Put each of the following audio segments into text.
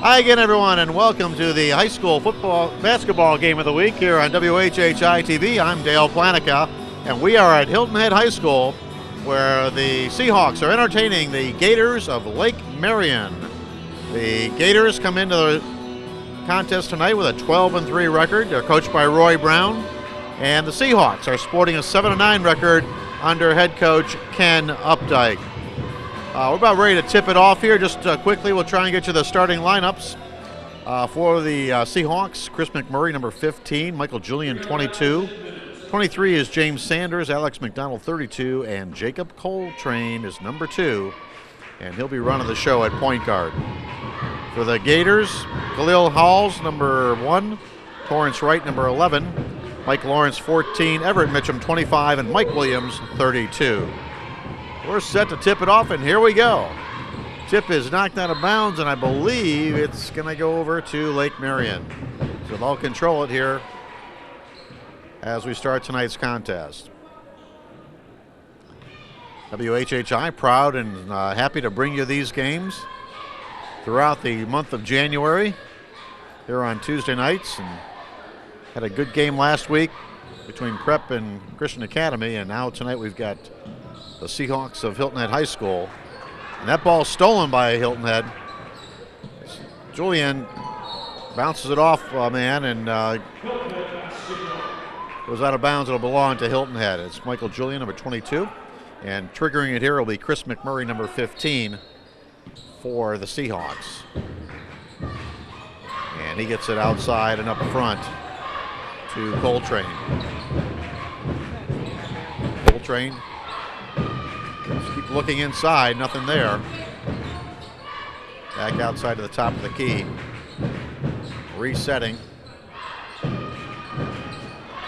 Hi again, everyone, and welcome to the high school basketball game of the week here on WHHI-TV. I'm Dale Planica, and we are at Hilton Head High School, where the Seahawks are entertaining the Gators of Lake Marion. The Gators come into the contest tonight with a 12-3 record. They're coached by Roy Brown, and the Seahawks are sporting a 7-9 record under head coach Ken Updike. We're about ready to tip it off here. Just quickly, we'll try and get you the starting lineups for the Seahawks. Chris McMurray, number 15. Michael Julian, 22. 23 is James Sanders. Alex McDonald, 32. And Jacob Coltrane is number 2. And he'll be running the show at point guard. For the Gators, Khalil Halls, number 1. Torrance Wright, number 11. Mike Lawrence, 14. Everett Mitchum, 25. And Mike Williams, 32. We're set to tip it off, and here we go. Tip is knocked out of bounds, and I believe it's going to go over to Lake Marion. So they'll control it here as we start tonight's contest. WHHI proud and happy to bring you these games throughout the month of January here on Tuesday nights. And had a good game last week between Prep and Christian Academy, and now tonight we've got the Seahawks of Hilton Head High School. And that ball stolen by Hilton Head. Julian bounces it off a man and goes out of bounds. It'll belong to Hilton Head. It's Michael Julian, number 22. And triggering it here will be Chris McMurray, number 15, for the Seahawks. And he gets it outside and up front to Coltrane. Coltrane. Just keep looking inside, nothing there. Back outside to the top of the key. Resetting.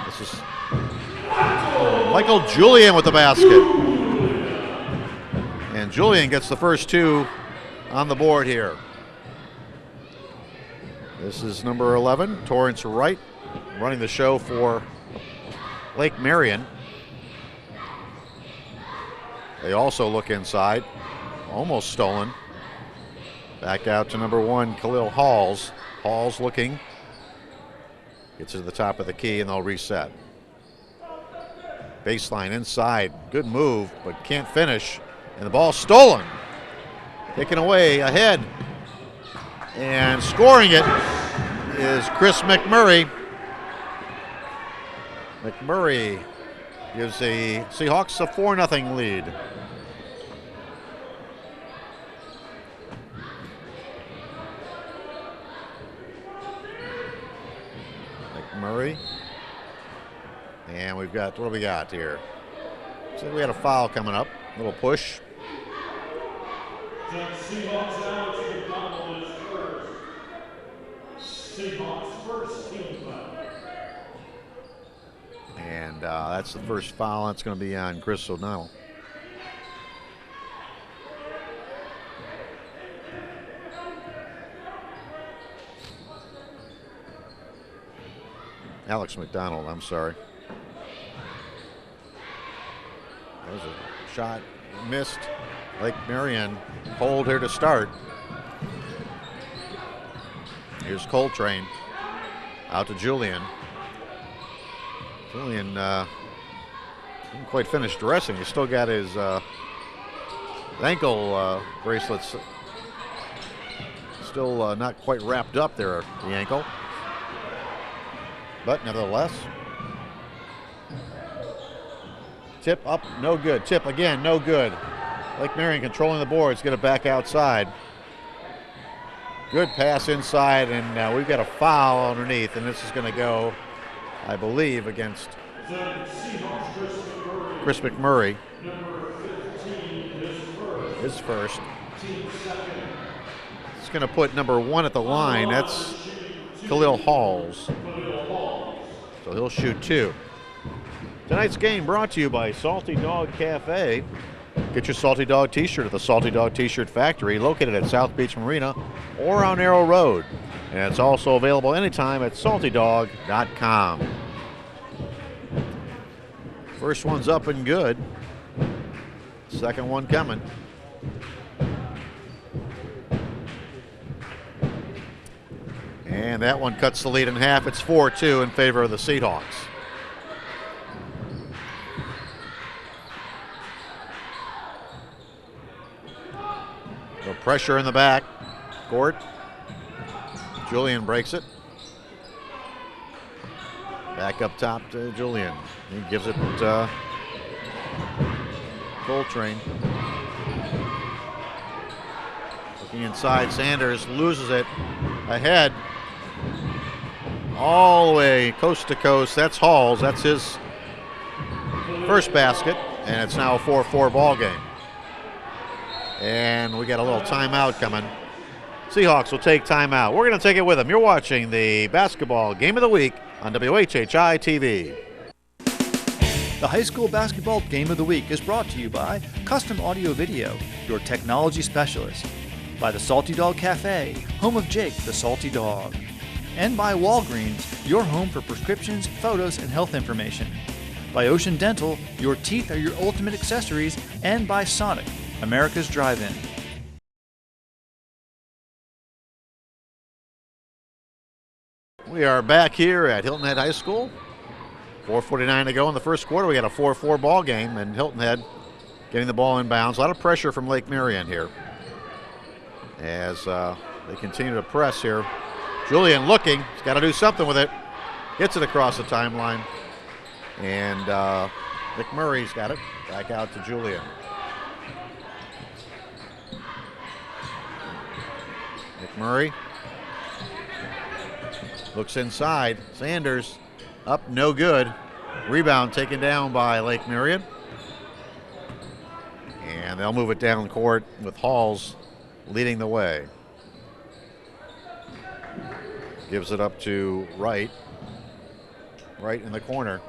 This is Michael Julian with the basket. And Julian gets the first 2 on the board here. This is number 11, Torrance Wright, running the show for Lake Marion. They also look inside. Almost stolen. Back out to number 1, Khalil Halls. Halls looking. Gets to the top of the key, and they'll reset. Baseline inside. Good move, but can't finish. And the ball stolen. Taken away ahead. And scoring it is Chris McMurray. McMurray gives the Seahawks a 4-0 lead. McMurray. And we've got, what do we got here? Looks like we had a foul coming up. A little push. Seahawks out to McDonald is first. Seahawks first team foul. And that's the first foul. That's going to be on Chris O'Donnell. Alex McDonald, I'm sorry. There's a shot missed. Lake Marion cold here to start. Here's Coltrane out to Julian. Julian didn't quite finish dressing. He's still got his ankle bracelets still not quite wrapped up there at the ankle. But nevertheless, tip up, no good. Tip again, no good. Lake Marion controlling the boards, get it back outside. Good pass inside, and we've got a foul underneath, and this is going to go, I believe, against Chris McMurray. His first. It's going to put number 1 at the line. That's Khalil Halls. So he'll shoot 2. Tonight's game brought to you by Salty Dog Cafe. Get your Salty Dog t-shirt at the Salty Dog T-Shirt Factory, located at South Beach Marina or on Arrow Road. And it's also available anytime at saltydog.com. First one's up and good. Second one coming. And that one cuts the lead in half. It's 4-2 in favor of the Seahawks. So pressure in the back court. Julian breaks it. Back up top to Julian. He gives it Coltrane. Looking inside, Sanders loses it. Ahead. All the way coast to coast. That's Hall's. That's his first basket. And it's now a 4-4 ball game. And we got a little timeout coming. Seahawks will take timeout. We're going to take it with them. You're watching the basketball game of the week on WHHI-TV. The high school basketball game of the week is brought to you by Custom Audio Video, your technology specialist, by the Salty Dog Cafe, home of Jake the Salty Dog, and by Walgreens, your home for prescriptions, photos, and health information, by Ocean Dental, your teeth are your ultimate accessories, and by Sonic, America's Drive-In. We are back here at Hilton Head High School. 4:49 to go in the first quarter. We got a 4-4 ball game, and Hilton Head getting the ball in bounds. A lot of pressure from Lake Marion here as they continue to press here. Julian looking. He's got to do something with it. Gets it across the timeline. And McMurray's got it. Back out to Julian. McMurray looks inside. Sanders up, no good. Rebound taken down by Lake Marion. And they'll move it down court with Halls leading the way. Gives it up to Wright. Right in the corner.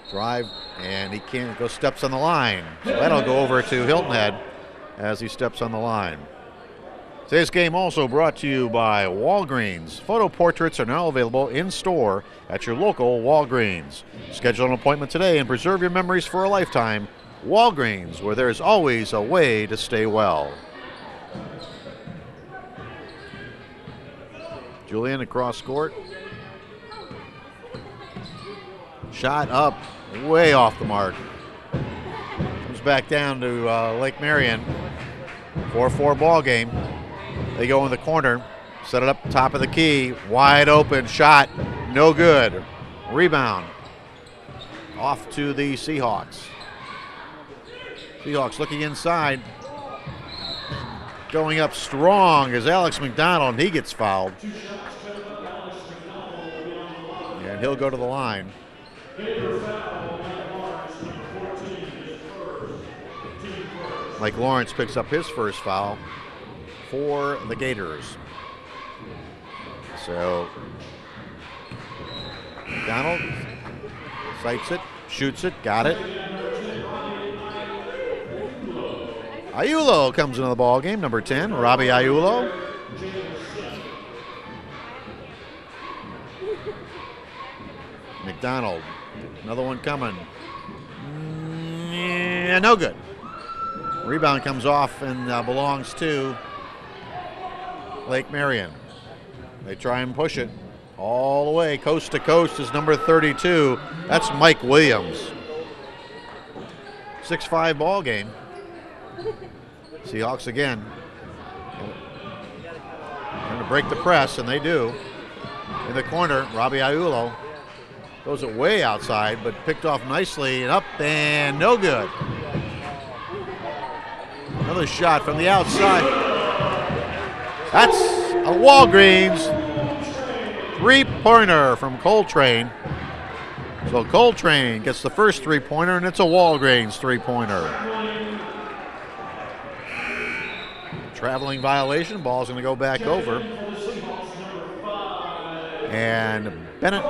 Drive, and he can't go, steps on the line. So that'll go over to Hilton Head as he steps on the line. Today's game also brought to you by Walgreens. Photo portraits are now available in-store at your local Walgreens. Schedule an appointment today and preserve your memories for a lifetime. Walgreens, where there's always a way to stay well. Julian across court. Shot up, way off the mark. Comes back down to Lake Marion. 4-4 ball game. They go in the corner, set it up top of the key, wide open shot, no good. Rebound off to the Seahawks. Seahawks looking inside. Going up strong is Alex McDonald, and he gets fouled. And he'll go to the line. Mike Lawrence picks up his first foul for the Gators. So McDonald sights it, shoots it, got it. Aiulo comes into the ball game, number 10, Robbie Aiulo. McDonald, another one coming. Yeah, no good. Rebound comes off and belongs to Lake Marion. They try and push it all the way. Coast to coast is number 32. That's Mike Williams. 6-5 ball game. Seahawks again. Trying to break the press, and they do. In the corner, Robbie Aiulo goes it way outside, but picked off nicely and up and no good. Another shot from the outside. That's a Walgreens three-pointer from Coltrane. So Coltrane gets the first three-pointer, and it's a Walgreens three-pointer. Traveling violation. Ball's going to go back over. And Bennett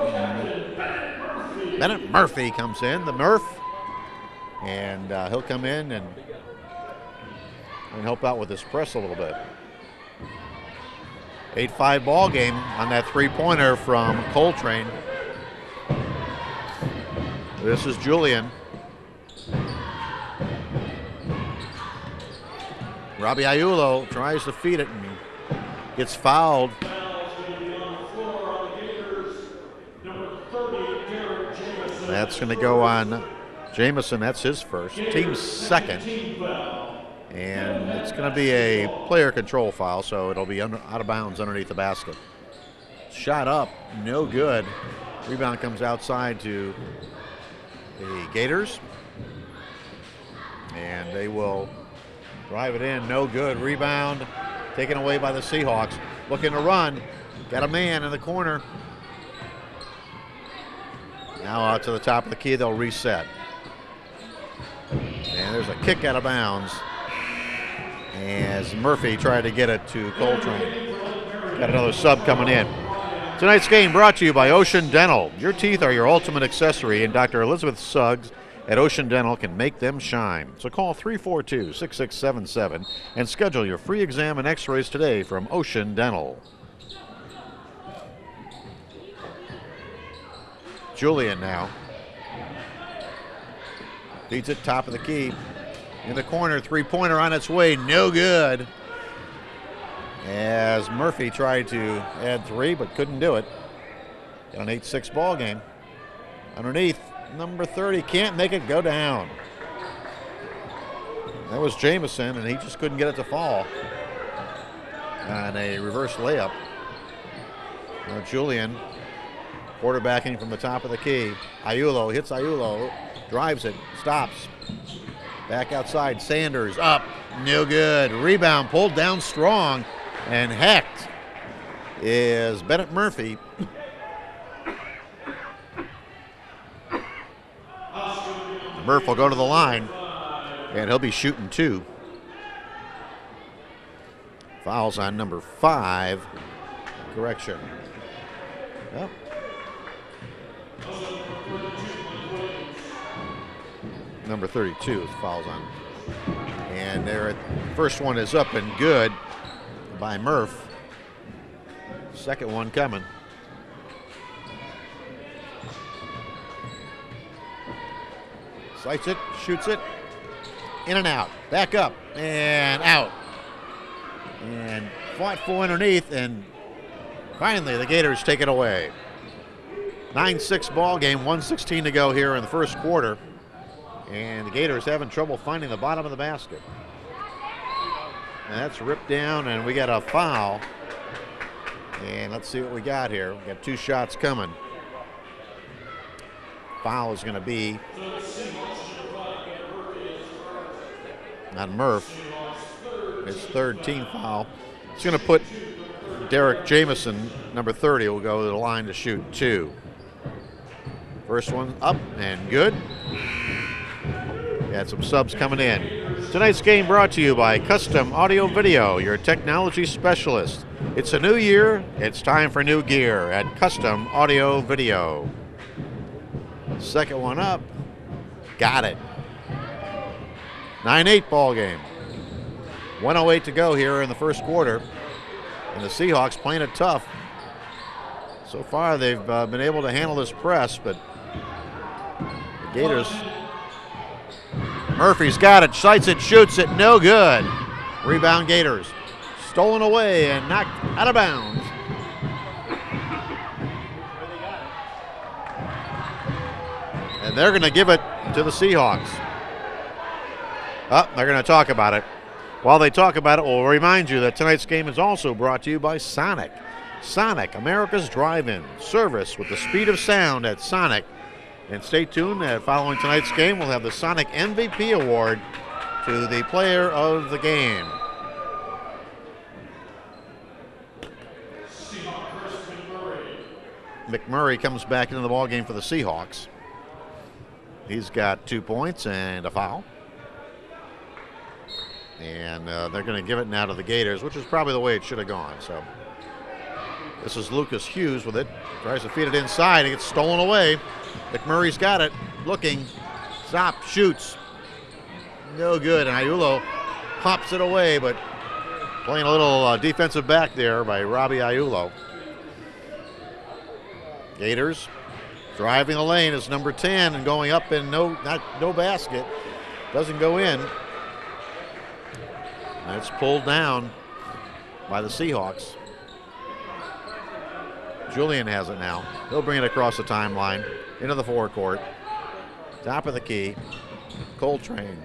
Murphy comes in, the Murph. And he'll come in and help out with his press a little bit. 8-5 ball game on that three-pointer from Coltrane. This is Julian. Robbie Aiulo tries to feed it and gets fouled That's going to go on Jamison. That's his first. Team's second. And it's going to be a player control foul, so it'll be out of bounds underneath the basket. Shot up, no good. Rebound comes outside to the Gators. And they will drive it in, no good. Rebound taken away by the Seahawks. Looking to run, got a man in the corner. Now out to the top of the key, they'll reset. And there's a kick out of bounds as Murphy tried to get it to Coltrane. Got another sub coming in. Tonight's game brought to you by Ocean Dental. Your teeth are your ultimate accessory, and Dr. Elizabeth Suggs at Ocean Dental can make them shine. So call 342-6677 and schedule your free exam and x-rays today from Ocean Dental. Julian now. Feeds it top of the key. In the corner, three-pointer on its way, no good. As Murphy tried to add three, but couldn't do it. Got an 8-6 ball game. Underneath, number 30 can't make it go down. That was Jamison, and he just couldn't get it to fall on a reverse layup. Now Julian quarterbacking from the top of the key. Aiello hits Aiello, drives it, stops. Back outside, Sanders up, no good. Rebound pulled down strong, and hacked is Bennett Murphy. Murph will go to the line, and he'll be shooting two. Fouls on number 5. Correction. Well, number 32 is fouls on. And their first one is up and good by Murph. Second one coming. Sights it, shoots it, in and out, back up and out. And fought for underneath, and finally the Gators take it away. 9-6 ball game, 1:16 to go here in the first quarter. And the Gators having trouble finding the bottom of the basket. And that's ripped down, and we got a foul. And let's see what we got here. We got 2 shots coming. Foul is going to be on Murph. His third team foul. It's going to put Derek Jamison, number 30, will go to the line to shoot 2. First one up and good. Got some subs coming in. Tonight's game brought to you by Custom Audio Video, your technology specialist. It's a new year. It's time for new gear at Custom Audio Video. Second one up. Got it. 9-8 ball game. 1:08 to go here in the first quarter. And the Seahawks playing it tough. So far they've been able to handle this press, but the Gators. Murphy's got it, sights it, shoots it, no good. Rebound Gators. Stolen away and knocked out of bounds. And they're going to give it to the Seahawks. They're going to talk about it. While they talk about it, we'll remind you that tonight's game is also brought to you by Sonic. Sonic, America's drive-in service with the speed of sound at Sonic. And stay tuned. Following tonight's game, we'll have the Sonic MVP award to the player of the game. McMurray comes back into the ballgame for the Seahawks. He's got 2 points and a foul. And they're going to give it now to the Gators, which is probably the way it should have gone. So this is Lucas Hughes with it. Tries to feed it inside. It gets stolen away. McMurray's got it. Looking. Stop. Shoots. No good. And Aiello pops it away, but playing a little defensive back there by Robbie Aiello. Gators driving the lane is number 10 and going up and no basket. Doesn't go in. And it's pulled down by the Seahawks. Julian has it now. He'll bring it across the timeline into the forecourt. Top of the key. Coltrane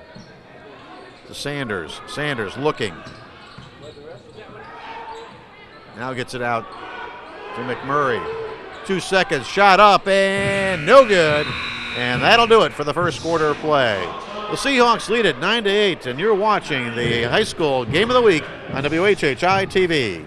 to Sanders. Sanders looking. Now gets it out to McMurray. 2 seconds, shot up and no good. And that'll do it for the first quarter of play. The Seahawks lead it 9-8, and you're watching the high school game of the week on WHHI-TV.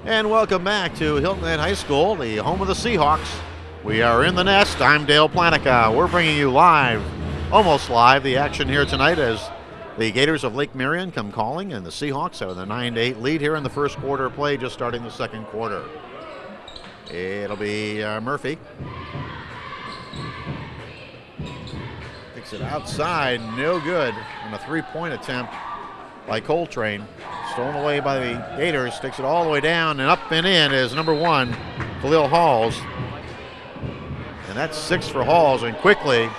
And welcome back to Hilton Head High School, the home of the Seahawks. We are in the nest. I'm Dale Planica. We're bringing you live, almost live, the action here tonight as the Gators of Lake Marion come calling, and the Seahawks have the 9-8 lead here in the first quarter of play, just starting the second quarter. It'll be Murphy. Takes it outside, no good on a three-point attempt by Coltrane. Stolen away by the Gators, takes it all the way down, and up and in is number 1, Khalil Halls. And that's 6 for Halls, and quickly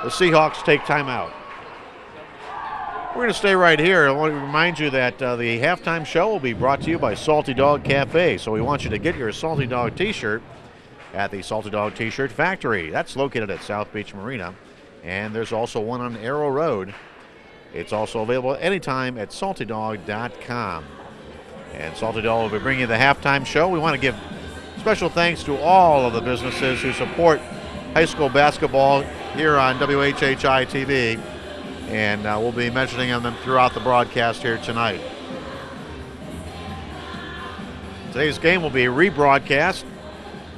the Seahawks take timeout. We're going to stay right here. I want to remind you that the halftime show will be brought to you by Salty Dog Cafe. So we want you to get your Salty Dog t-shirt at the Salty Dog T-Shirt Factory. That's located at South Beach Marina. And there's also one on Arrow Road. It's also available anytime at saltydog.com. And Salty Dog will be bringing you the halftime show. We want to give special thanks to all of the businesses who support high school basketball here on WHHI-TV. And we'll be mentioning them throughout the broadcast here tonight. Today's game will be rebroadcast.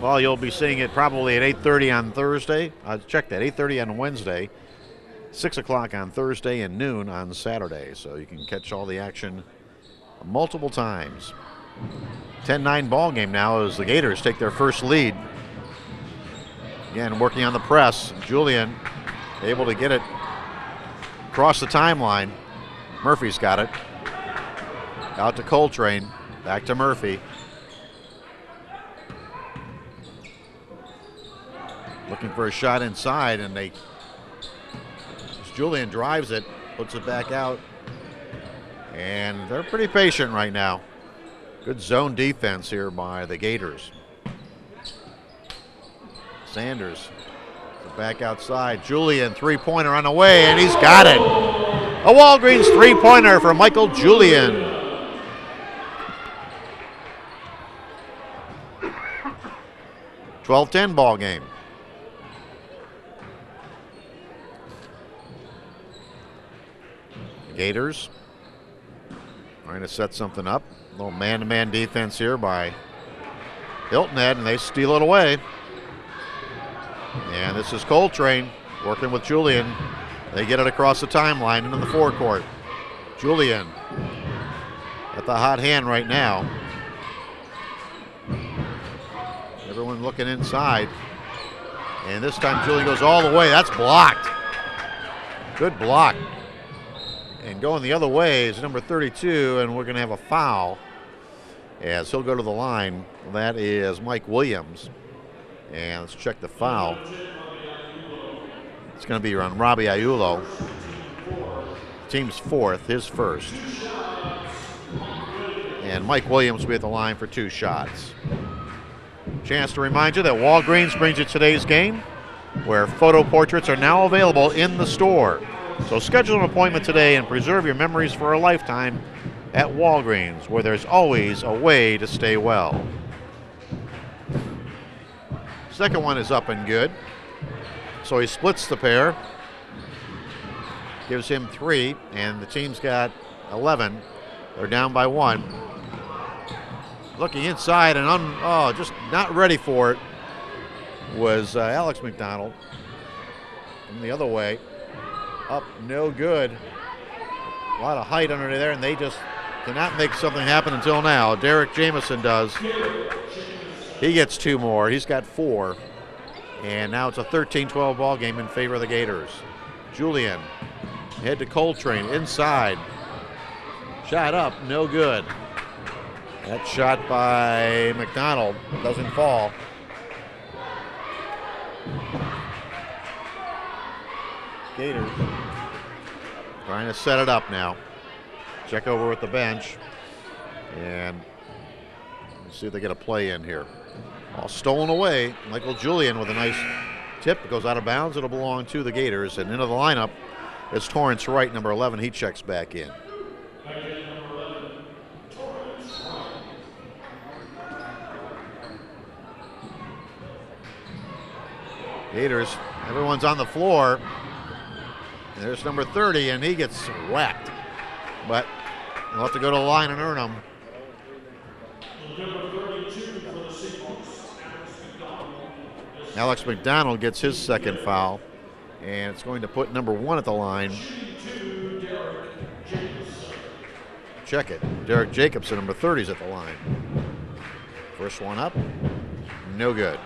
Well, you'll be seeing it probably at 8:30 on Thursday. Check that, 8:30 on Wednesday. 6 o'clock on Thursday and noon on Saturday. So you can catch all the action multiple times. 10-9 ball game now as the Gators take their first lead. Again, working on the press. Julian able to get it across the timeline. Murphy's got it. Out to Coltrane. Back to Murphy. Looking for a shot inside, and Julian drives it, puts it back out, and they're pretty patient right now. Good zone defense here by the Gators. Sanders back outside. Julian, three-pointer on the way, and he's got it. A Walgreens three-pointer for Michael Julian. (12-10) ball game. Gators trying to set something up. A little man-to-man defense here by Hilton Head, and they steal it away. And this is Coltrane working with Julian. They get it across the timeline into the forecourt. Julian at the hot hand right now. Everyone looking inside. And this time Julian goes all the way. That's blocked. Good block. And going the other way is number 32, and we're going to have a foul as he'll go to the line. That is Mike Williams. And let's check the foul. It's going to be on Robbie Aiulo. Team's fourth, his first. And Mike Williams will be at the line for 2 shots. Chance to remind you that Walgreens brings you today's game, where photo portraits are now available in the store. So schedule an appointment today and preserve your memories for a lifetime at Walgreens, where there's always a way to stay well. Second one is up and good. So he splits the pair, gives him 3, and the team's got 11. They're down by 1. Looking inside and just not ready for it was Alex McDonald. From the other way. Up, no good. A lot of height under there, and they just cannot make something happen until now. Derek Jamison does. He gets 2 more. He's got 4. And now it's a 13-12 ball game in favor of the Gators. Julian, head to Coltrane, inside. Shot up, no good. That shot by McDonald doesn't fall. Gators trying to set it up now. Check over with the bench. And let's see if they get a play in here. All stolen away. Michael Julian with a nice tip. It goes out of bounds. It'll belong to the Gators. And into the lineup is Torrance Wright, number 11. He checks back in. Gators, everyone's on the floor. There's number 30, and he gets whacked. But he'll have to go to the line and earn them. Alex McDonald gets his second foul, and it's going to put number 1 at the line. Check it. Derek Jacobson, number 30, is at the line. First one up, no good.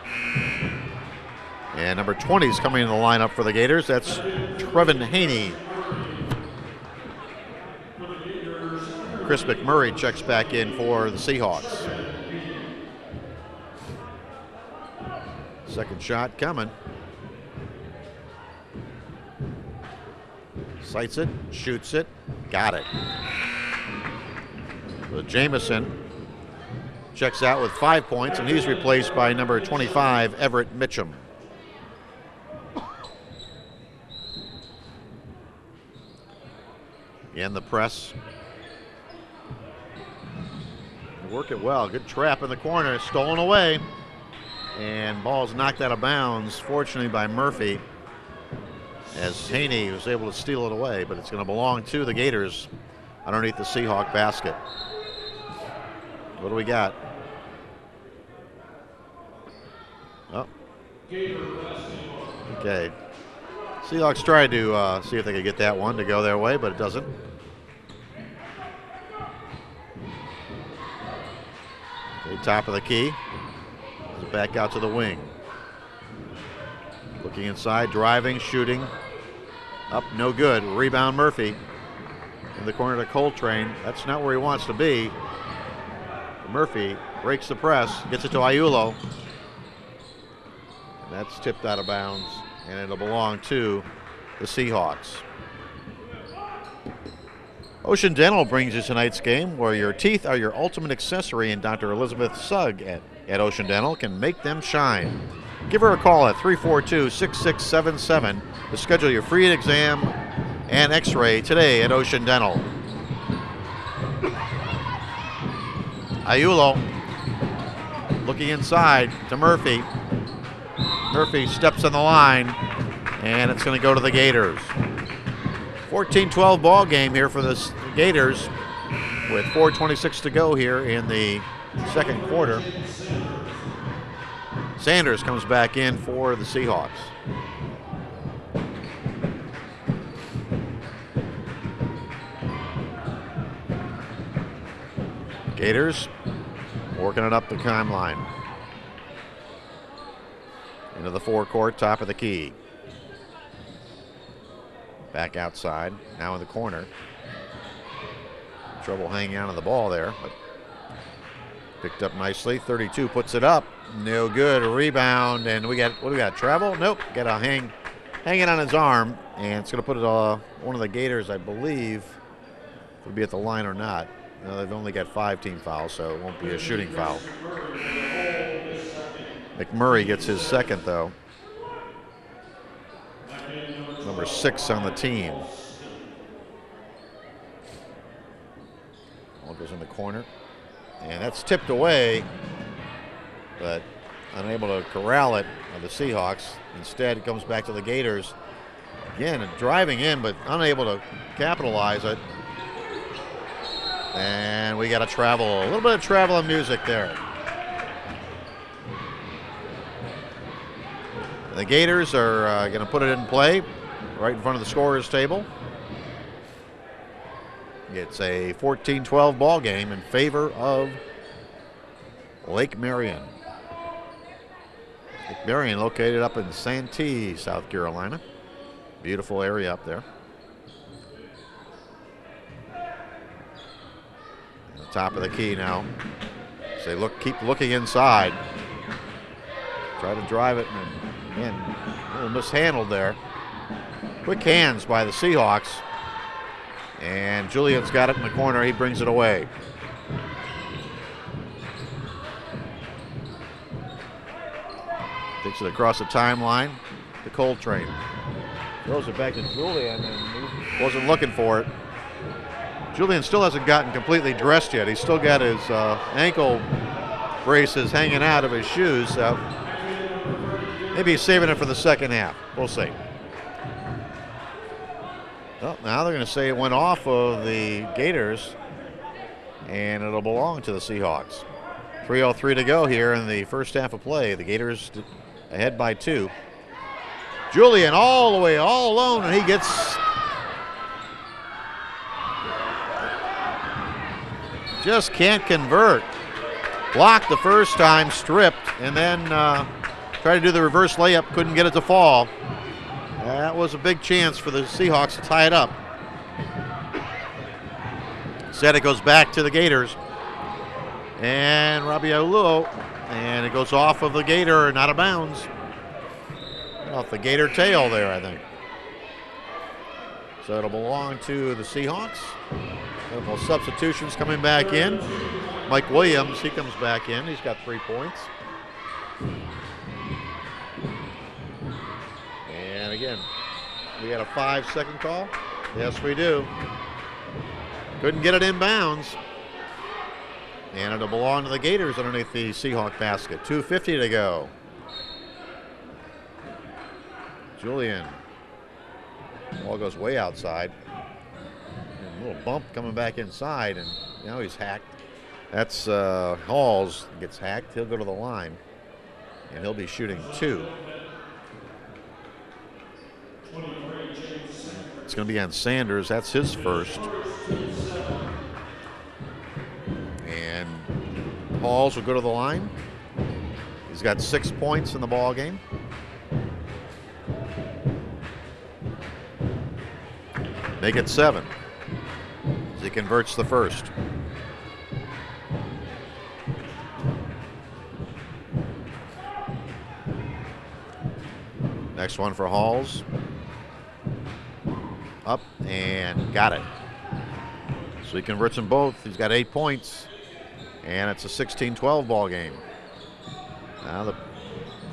And number 20 is coming in the lineup for the Gators. That's Trevin Haney. Chris McMurray checks back in for the Seahawks. Second shot coming. Sights it, shoots it, got it. So Jamison checks out with 5 points, and he's replaced by number 25, Everett Mitchum. Again, the press. They work it well. Good trap in the corner, stolen away. And ball's knocked out of bounds, fortunately by Murphy, as Haney was able to steal it away, but it's going to belong to the Gators underneath the Seahawk basket. What do we got? Oh. Okay. Seahawks tried to see if they could get that one to go their way, but it doesn't. Okay, top of the key. Back out to the wing. Looking inside, driving, shooting. Up, no good. Rebound Murphy. In the corner to Coltrane. That's not where he wants to be. Murphy breaks the press, gets it to Iulo. That's tipped out of bounds, and it'll belong to the Seahawks. Ocean Dental brings you tonight's game, where your teeth are your ultimate accessory, and Dr. Elizabeth Sugg at Ocean Dental can make them shine. Give her a call at 342-6677 to schedule your free exam and x-ray today at Ocean Dental. Iulo looking inside to Murphy. Murphy steps on the line, and it's going to go to the Gators. 14-12 ball game here for the Gators with 4:26 to go here in the second quarter. Sanders comes back in for the Seahawks. Gators working it up the timeline. Into the forecourt, top of the key. Back outside, now in the corner. Trouble hanging on to the ball there, but picked up nicely. 32 puts it up. No good. A rebound, and what do we got? Travel? Nope. Got a hanging on his arm, and it's going to put it one of the Gators, I believe, will be at the line or not. No, they've only got 5 team fouls, so it won't be a shooting foul. McMurray gets his second, though. Number 6 on the team. Ball goes in the corner, and that's tipped away, but unable to corral it by the Seahawks. Instead, it comes back to the Gators. Again, driving in, but unable to capitalize it. And we got a little bit of travel and music there. The Gators are going to put it in play right in front of the scorer's table. It's a 14-12 ball game in favor of Lake Marion. Lake Marion located up in Santee, South Carolina. Beautiful area up there. Top of the key now. So they keep looking inside. Try to drive it, and again, a little mishandled there. Quick hands by the Seahawks. And Julian's got it in the corner. He brings it away. Takes it across the timeline to Coltrane. Throws it back to Julian, and he wasn't looking for it. Julian still hasn't gotten completely dressed yet. He's still got his ankle braces hanging out of his shoes. So maybe he's saving it for the second half. We'll see. Well, now they're going to say it went off of the Gators, and it'll belong to the Seahawks. 3:03 to go here in the first half of play. The Gators ahead by 2. Julian all the way, all alone, and he gets just can't convert. Blocked the first time, stripped, and then tried to do the reverse layup, couldn't get it to fall. That was a big chance for the Seahawks to tie it up. Instead, it goes back to the Gators. And Rabiaulu, and it goes off of the Gator and out of bounds. Off the Gator tail there, I think. So it'll belong to the Seahawks. Couple substitutions coming back in. Mike Williams, he comes back in. He's got 3 points. And again, we got a 5-second call. Yes, we do. Couldn't get it in bounds. And it'll belong to the Gators underneath the Seahawk basket. 2:50 to go. Julian. Ball goes way outside. And a little bump coming back inside, and now he's hacked. That's Halls gets hacked. He'll go to the line, and he'll be shooting 2. It's going to be on Sanders. That's his first. And Halls will go to the line. He's got 6 points in the ball game. Make it 7 as he converts the first. Next one for Halls. Up and got it. So he converts them both. He's got 8 points. And it's a 16-12 ball game. Now the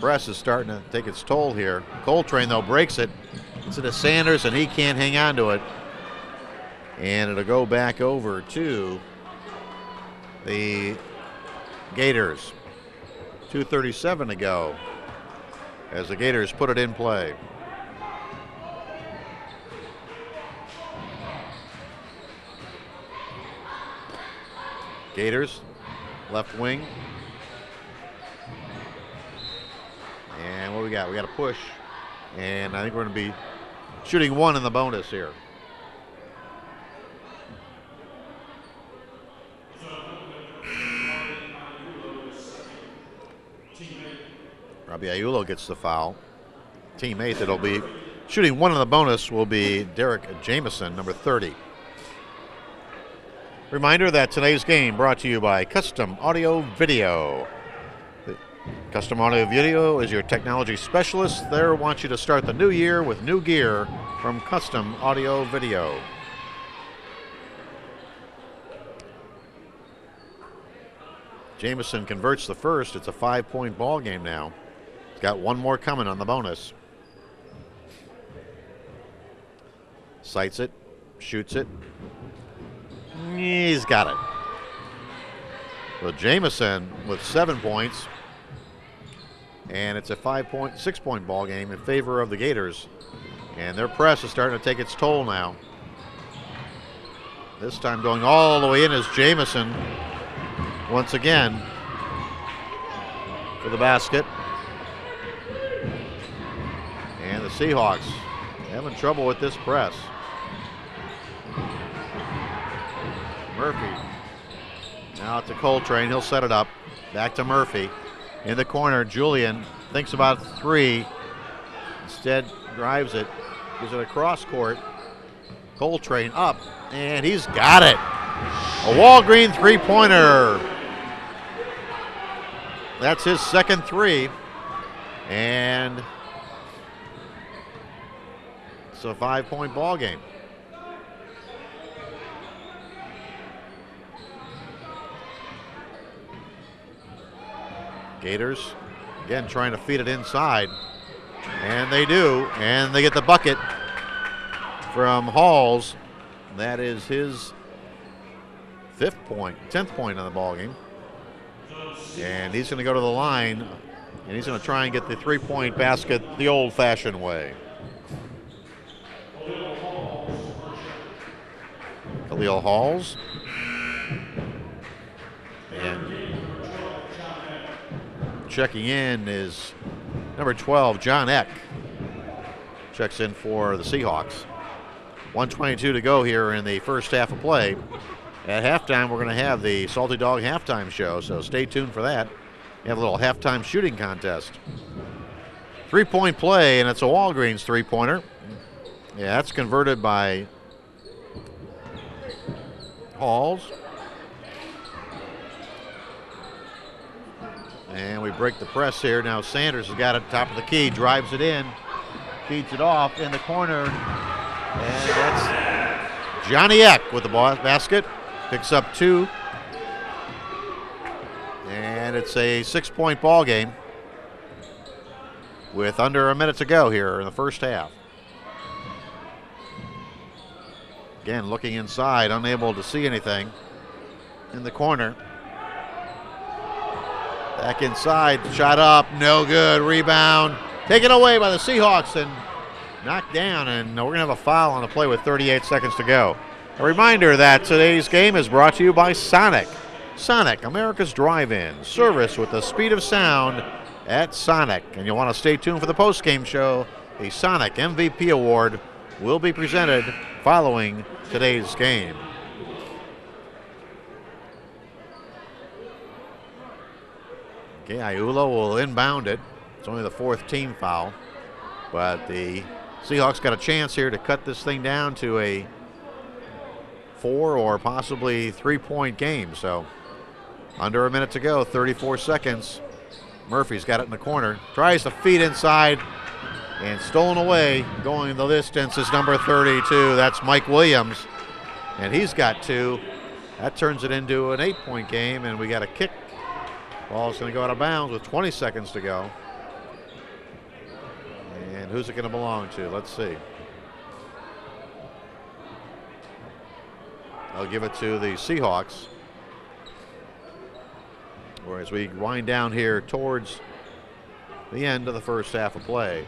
press is starting to take its toll here. Coltrane, though, breaks it. It's to Sanders, and he can't hang on to it. And it'll go back over to the Gators. 2:37 to go as the Gators put it in play. Gators, left wing. And what we got? We got a push. And I think we're going to be shooting 1 in the bonus here. Rabiaulu gets the foul. Teammate that'll be shooting 1 in the bonus will be Derek Jameson, number 30. Reminder that today's game brought to you by Custom Audio Video. Custom Audio Video is your technology specialist. They want you to start the new year with new gear from Custom Audio Video. Jameson converts the first. It's a 5-point ball game now. He's got 1 more coming on the bonus. Sights it, shoots it. He's got it. So Jameson with 7 points. And it's a 6-point ball game in favor of the Gators. And their press is starting to take its toll now. This time going all the way in is Jameson once again for the basket. And the Seahawks having trouble with this press. Murphy. Now to Coltrane. He'll set it up. Back to Murphy. In the corner, Julian thinks about 3. Instead, drives it. Gives it across court. Coltrane up. And he's got it. A Walgreen 3-pointer. That's his second three. And it's a 5-point ball game. Gators, again, trying to feed it inside. And they do. And they get the bucket from Halls. That is his 10th point on the ball game. And he's going to go to the line, and he's going to try and get the 3-point basket the old-fashioned way. Khalil Halls. And checking in is number 12, John Eck. Checks in for the Seahawks. 1:22 to go here in the first half of play. At halftime, we're going to have the Salty Dog halftime show, so stay tuned for that. We have a little halftime shooting contest. 3-point play, and it's a Walgreens 3-pointer. Yeah, that's converted by Halls. And we break the press here. Now Sanders has got it top of the key, drives it in, feeds it off in the corner. And that's Johnny Eck with the basket. Picks up 2. And it's a 6-point ball game with under a minute to go here in the first half. Again, looking inside, unable to see anything in the corner. Back inside, shot up, no good, rebound. Taken away by the Seahawks and knocked down, and we're going to have a foul on the play with 38 seconds to go. A reminder that today's game is brought to you by Sonic. Sonic, America's drive-in. Service with the speed of sound at Sonic. And you'll want to stay tuned for the post-game show. The Sonic MVP Award will be presented following today's game. Okay, Iulo will inbound it. It's only the 4th team foul. But the Seahawks got a chance here to cut this thing down to a 4 or possibly 3-point game. So under a minute to go, 34 seconds. Murphy's got it in the corner. Tries to feed inside and stolen away. Going the distance is number 32. That's Mike Williams. And he's got 2. That turns it into an 8-point game, and we got a kick. Ball's going to go out of bounds with 20 seconds to go. And who's it going to belong to? Let's see. I'll give it to the Seahawks. Whereas we wind down here towards the end of the first half of play.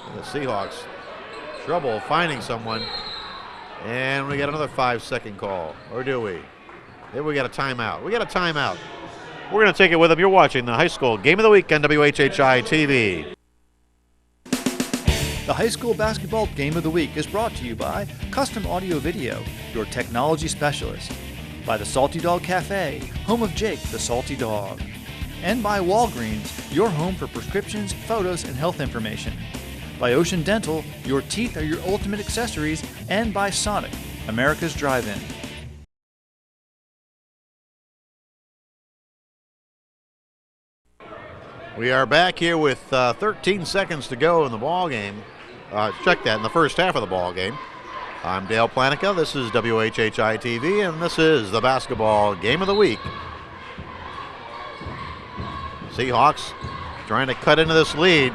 And the Seahawks trouble finding someone. And we got another 5-second call. Or do we? Then we got a timeout. We got a timeout. We're going to take it with them. You're watching the High School Game of the Week on WHHI-TV. The High School Basketball Game of the Week is brought to you by Custom Audio Video, your technology specialist, by the Salty Dog Cafe, home of Jake the Salty Dog, and by Walgreens, your home for prescriptions, photos, and health information, by Ocean Dental, your teeth are your ultimate accessories, and by Sonic, America's drive-in. We are back here with 13 seconds to go in the ball game. Check that, in the first half of the ball game. I'm Dale Planica. This is WHHI-TV, and this is the Basketball Game of the Week. Seahawks trying to cut into this lead.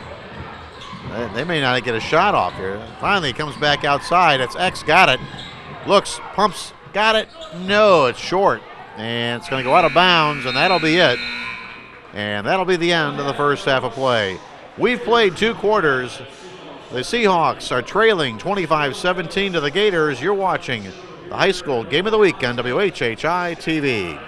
They may not get a shot off here. Finally, it comes back outside. It's X, got it. Looks, pumps, got it. No, it's short. And it's going to go out of bounds, and that'll be it. And that'll be the end of the first half of play. We've played 2 quarters. The Seahawks are trailing 25-17 to the Gators. You're watching the High School Game of the Week on WHHI-TV.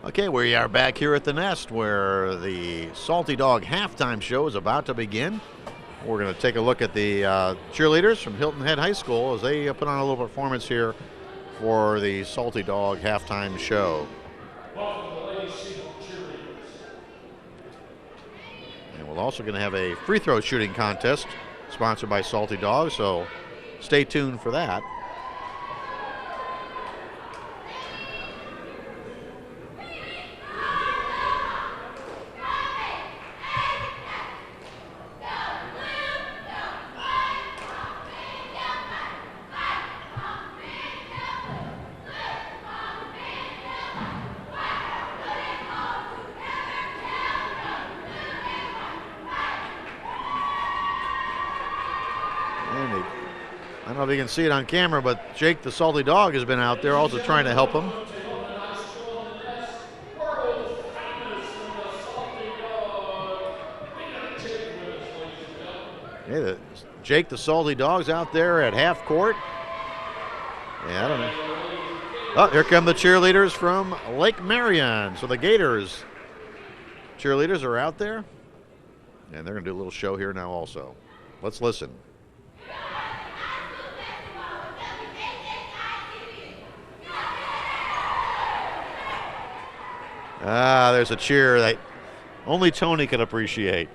Okay, we are back here at the Nest where the Salty Dog halftime show is about to begin. We're going to take a look at the cheerleaders from Hilton Head High School as they put on a little performance here for the Salty Dog halftime show. And we're also going to have a free throw shooting contest sponsored by Salty Dog, so stay tuned for that. I don't know if you can see it on camera, but Jake the Salty Dog has been out there also trying to help him. Yeah, Jake the Salty Dog's out there at half court. Yeah, I don't know. Oh, here come the cheerleaders from Lake Marion. So the Gators cheerleaders are out there, and they're going to do a little show here now also. Let's listen. Ah, there's a cheer that only Tony can appreciate.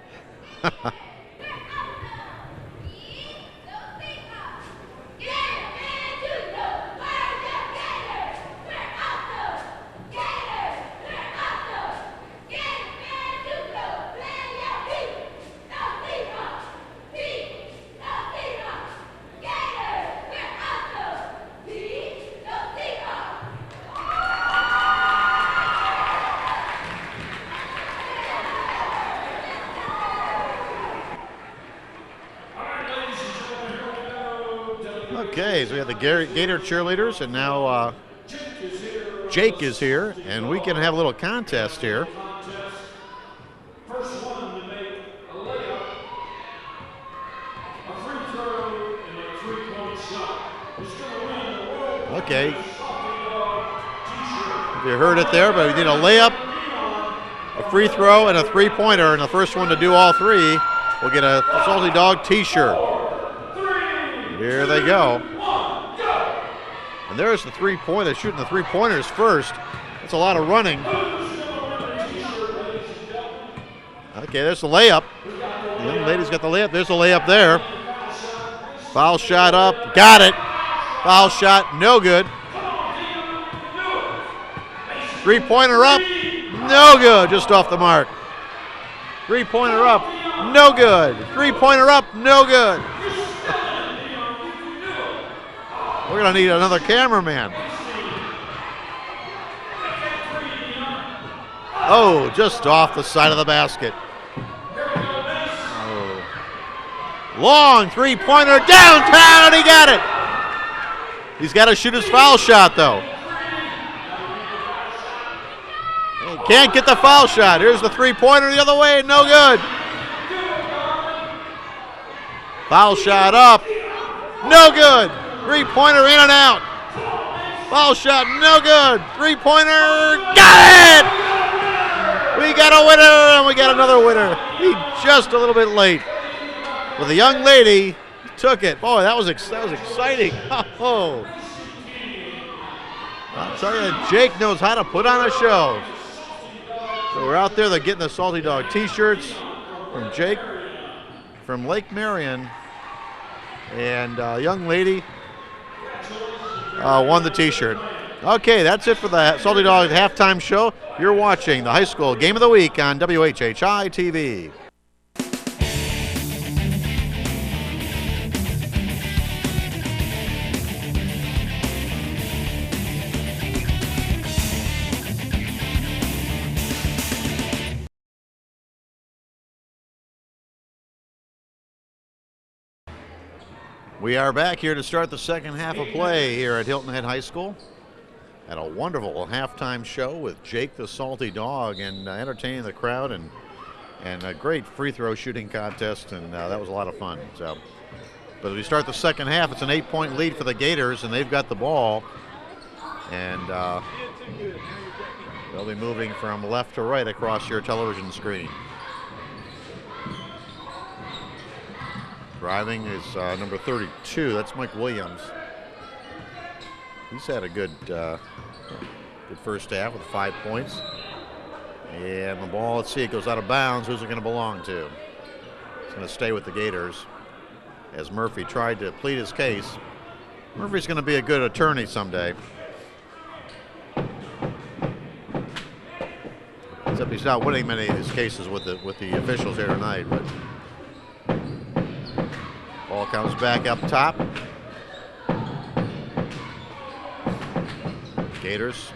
Okay, so we have the Gator cheerleaders, and now Jake is here, and we can have a little contest here. First one to make a layup, a free throw, and a three-point shot is going to win the World Okay, Salty Dog t-shirt. you heard it there, but we need a layup, a free throw, and a three-pointer, and the first one to do all three will get a Salty Dog t-shirt. Here they go. And there's the three-pointer, shooting the three-pointers first. That's a lot of running. Okay, there's the layup. The young lady's got the layup. There's the layup there. Foul shot up. Got it. Foul shot. No good. Three-pointer up. No good. Just off the mark. Three-pointer up. No good. Three-pointer up. No good. We're going to need another cameraman. Oh, just off the side of the basket. Oh. Long three-pointer downtown, and he got it. He's got to shoot his foul shot, though. He can't get the foul shot. Here's the three-pointer the other way, no good. Foul shot up, no good. Three-pointer in and out. Foul shot, no good. Three-pointer, got it! We got a winner, and we got another winner. He just a little bit late. But the young lady took it. Boy, that was exciting. Oh. I'll tell you, Jake knows how to put on a show. So we're out there, they're getting the Salty Dog t-shirts from Jake from Lake Marion. And a young lady won the t-shirt. Okay, that's it for the Salty Dog halftime show. You're watching the high school game of the week on WHHI-TV. We are back here to start the second half of play here at Hilton Head High School. Had a wonderful halftime show with Jake the Salty Dog and entertaining the crowd and a great free throw shooting contest, and that was a lot of fun. So, but as we start the second half, it's an 8-point lead for the Gators, and they've got the ball, and they'll be moving from left to right across your television screen. Driving is number 32. That's Mike Williams. he's had a good first half with 5 points. And the ball, let's see, it goes out of bounds. Who's it going to belong to? It's going to stay with the Gators as Murphy tried to plead his case. Murphy's going to be a good attorney someday. Except he's not winning many of his cases with the officials here tonight. But ball comes back up top. Gators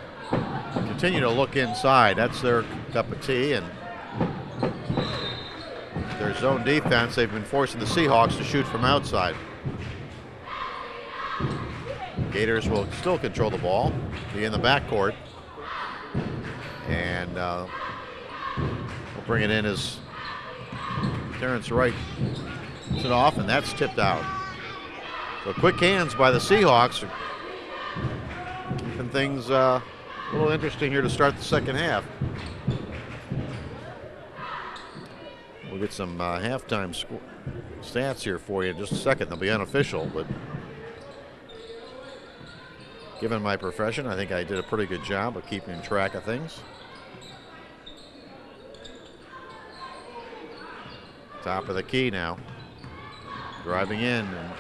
continue to look inside. That's their cup of tea, and their zone defense, they've been forcing the Seahawks to shoot from outside. Gators will still control the ball, be in the backcourt, and we'll bring it in as Terrence Wright puts it off, and that's tipped out. So quick hands by the Seahawks, keeping things a little interesting here to start the second half. We'll get some halftime stats here for you in just a second. They'll be unofficial, but given my profession, I think I did a pretty good job of keeping track of things. Top of the key now. Driving in and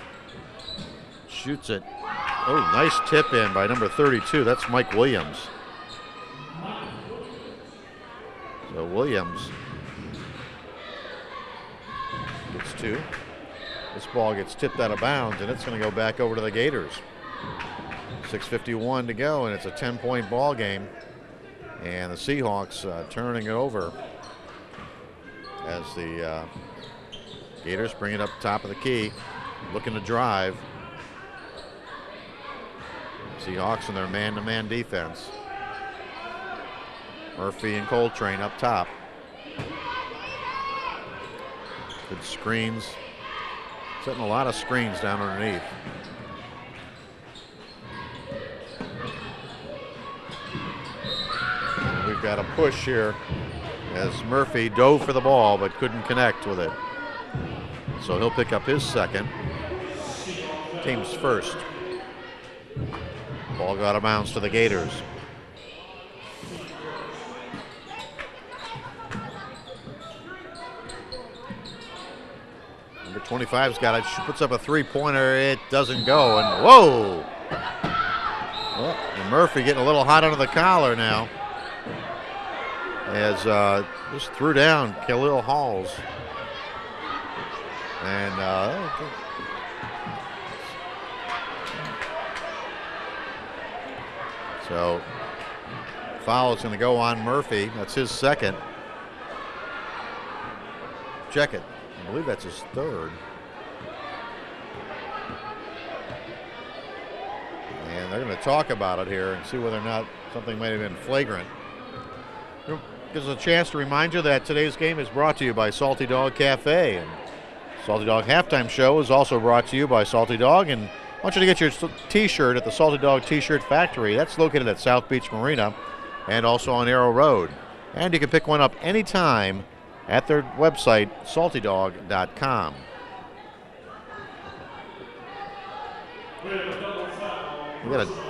shoots it. Oh, nice tip in by number 32. That's Mike Williams. So Williams gets 2. This ball gets tipped out of bounds, and it's going to go back over to the Gators. 6:51 to go, and it's a 10-point ball game. And the Seahawks turning it over as the Gators bring it up top of the key, looking to drive. Seahawks in their man-to-man defense. Murphy and Coltrane up top. Good screens. Setting a lot of screens down underneath. And we've got a push here as Murphy dove for the ball but couldn't connect with it. So he'll pick up his second. Team's first. Ball got out of bounds to the Gators. Number 25's got it. She puts up a three-pointer. It doesn't go. And whoa! Well, and Murphy getting a little hot under the collar now. As just threw down Khalil Halls. And so foul is going to go on Murphy. That's his second. Check it. I believe that's his third. And they're going to talk about it here and see whether or not something might have been flagrant. Gives us a chance to remind you that today's game is brought to you by Salty Dog Cafe. And Salty Dog Halftime Show is also brought to you by Salty Dog. And I want you to get your t-shirt at the Salty Dog T-Shirt Factory. That's located at South Beach Marina and also on Arrow Road. And you can pick one up anytime at their website, saltydog.com. We got a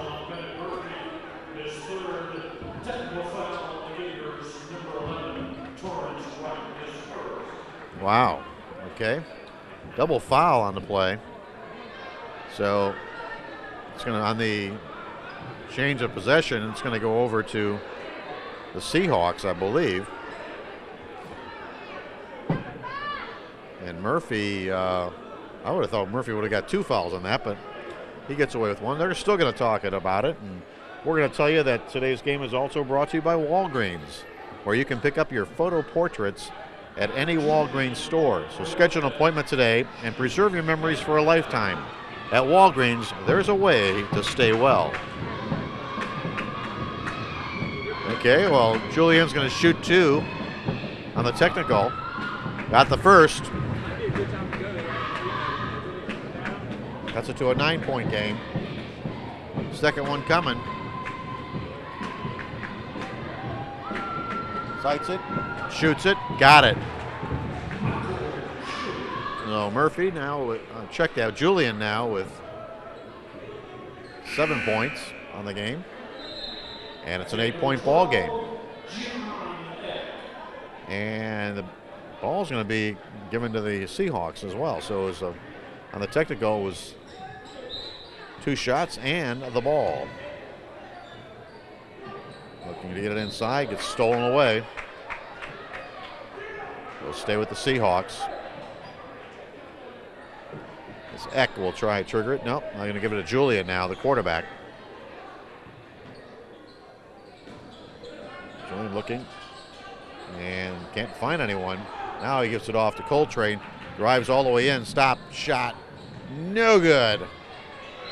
wow. Okay. Double foul on the play. So it's going to, on the change of possession, it's going to go over to the Seahawks, I believe. And Murphy, I would have thought Murphy would have got 2 fouls on that, but he gets away with 1. They're still going to talk about it. And we're going to tell you that today's game is also brought to you by Walgreens, where you can pick up your photo portraits at any Walgreens store. So schedule an appointment today and preserve your memories for a lifetime. At Walgreens, there's a way to stay well. Okay, well, Julian's going to shoot 2 on the technical. Got the first. Cuts it to a 9-point game. Second one coming. Sights it, shoots it, got it. So Murphy now, checked out Julian now with 7 points. on the game. And it's an 8-point ball game. And the ball's going to be given to the Seahawks as well. So it was on the technical, it was 2 shots and the ball. Looking to get it inside, gets stolen away. Will stay with the Seahawks. As Eck will try to trigger it. Nope, I'm going to give it to Julian now, the quarterback. Julian looking and can't find anyone. Now he gives it off to Coltrane. Drives all the way in. Stop. Shot. No good.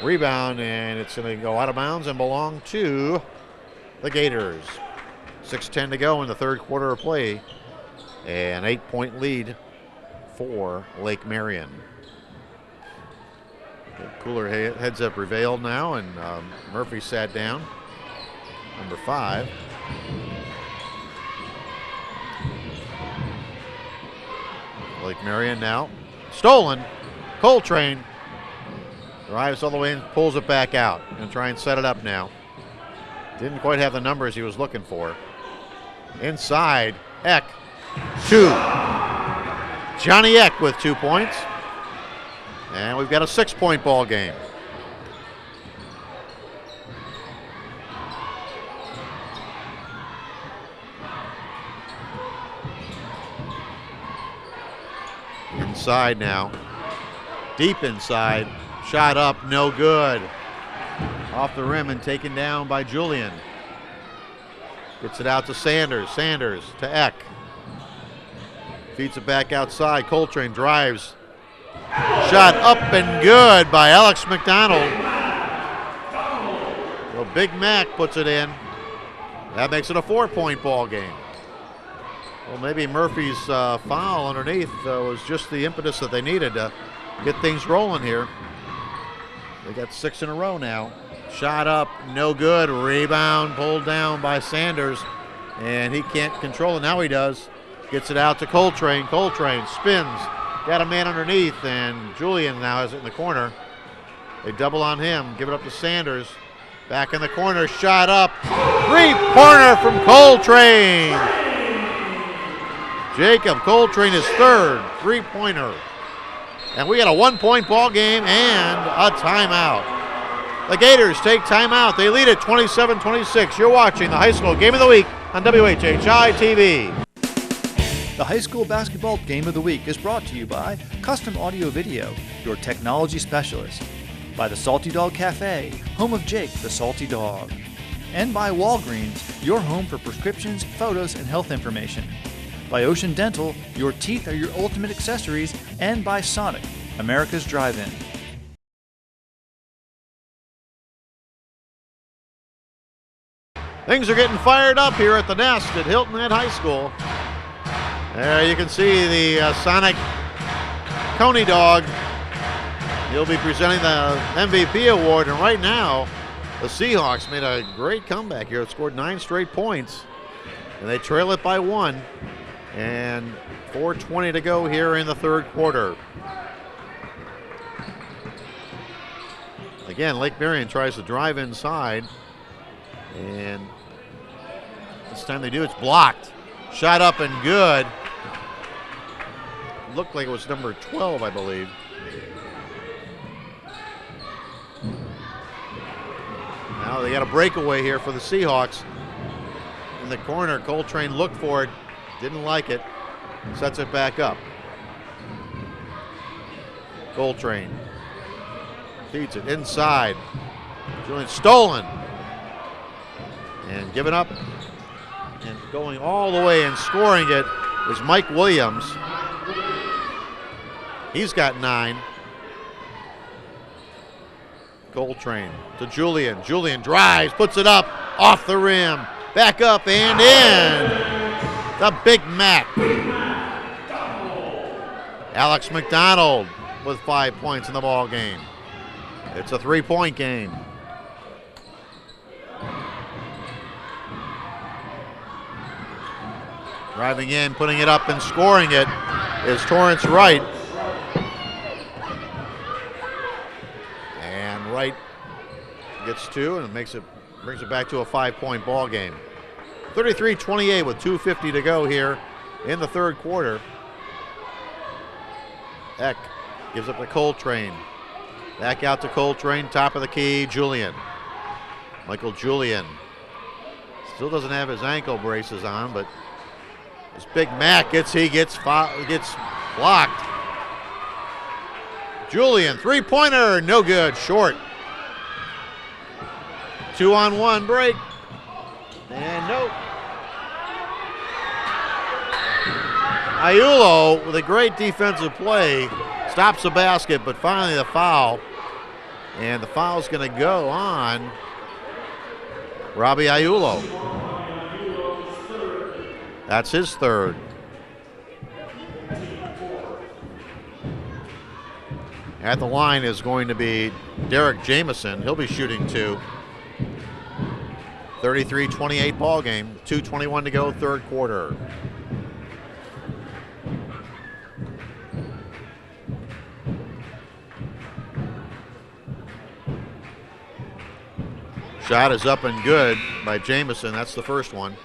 Rebound, and it's going to go out of bounds and belong to the Gators. 6:10 to go in the third quarter of play. An 8-point lead for Lake Marion. The cooler heads have prevailed now, and Murphy sat down. Number 5. Lake Marion now. Stolen. Coltrane drives all the way in, pulls it back out. Going to try and set it up now. Didn't quite have the numbers he was looking for. Inside, Eck. 2. Johnny Eck with 2 points. And we've got a 6-point ball game. Inside now. Deep inside. Shot up, no good. Off the rim and taken down by Julian. Gets it out to Sanders. Sanders to Eck. Feeds it back outside. Coltrane drives. Shot up and good by Alex McDonald. So Big Mac puts it in. That makes it a 4-point ball game. Well, maybe Murphy's foul underneath was just the impetus that they needed to get things rolling here. They got 6 in a row now. Shot up, no good. Rebound pulled down by Sanders, and he can't control it. Now he does. Gets it out to Coltrane. Coltrane spins. Got a man underneath, and Julian now has it in the corner. They double on him. Give it up to Sanders. Back in the corner. Shot up. 3-pointer from Coltrane. Jacob Coltrane is third. 3-pointer. And we got a 1-point ball game and a timeout. The Gators take timeout. They lead at 27-26. You're watching the high school game of the week on WHHI-TV. The high school basketball game of the week is brought to you by Custom Audio Video, your technology specialist, by the Salty Dog Cafe, home of Jake the Salty Dog, and by Walgreens, your home for prescriptions, photos, and health information, by Ocean Dental, your teeth are your ultimate accessories, and by Sonic, America's Drive-In. Things are getting fired up here at the Nest at Hilton Head High School. There you can see the Sonic Coney Dog. He'll be presenting the MVP award, and right now the Seahawks made a great comeback here. It scored 9 straight points, and they trail it by 1, and 4:20 to go here in the third quarter. Again, Lake Marion tries to drive inside, and this time they do. It's blocked. Shot up and good. Looked like it was number 12, I believe. Now they got a breakaway here for the Seahawks. In the corner, Coltrane looked for it, didn't like it, sets it back up. Coltrane feeds it inside. Julian stolen. And given up. And going all the way and scoring it is Mike Williams. He's got 9. Coltrane to Julian. Julian drives, puts it up, off the rim, back up and in. The Big Mac. Alex McDonald with 5 points in the ball game. It's a 3-point game. Driving in, putting it up and scoring it is Torrance Wright. And Wright gets 2 and brings it back to a 5-point ball game. 33-28 with 2:50 to go here in the third quarter. Eck gives up to Coltrane. Back out to Coltrane, top of the key, Julian. Michael Julian still doesn't have his ankle braces on, but as Big Mac gets blocked. Julian, three-pointer, no good, short. 2-on-1 break, and no. Aiulo, with a great defensive play, stops the basket, but finally the foul. And the foul's going to go on Robbie Aiulo. That's his third. At the line is going to be Derek Jamison. He'll be shooting 2. 33-28 ball game. 2:21 to go, third quarter. Shot is up and good by Jamison. That's the first one.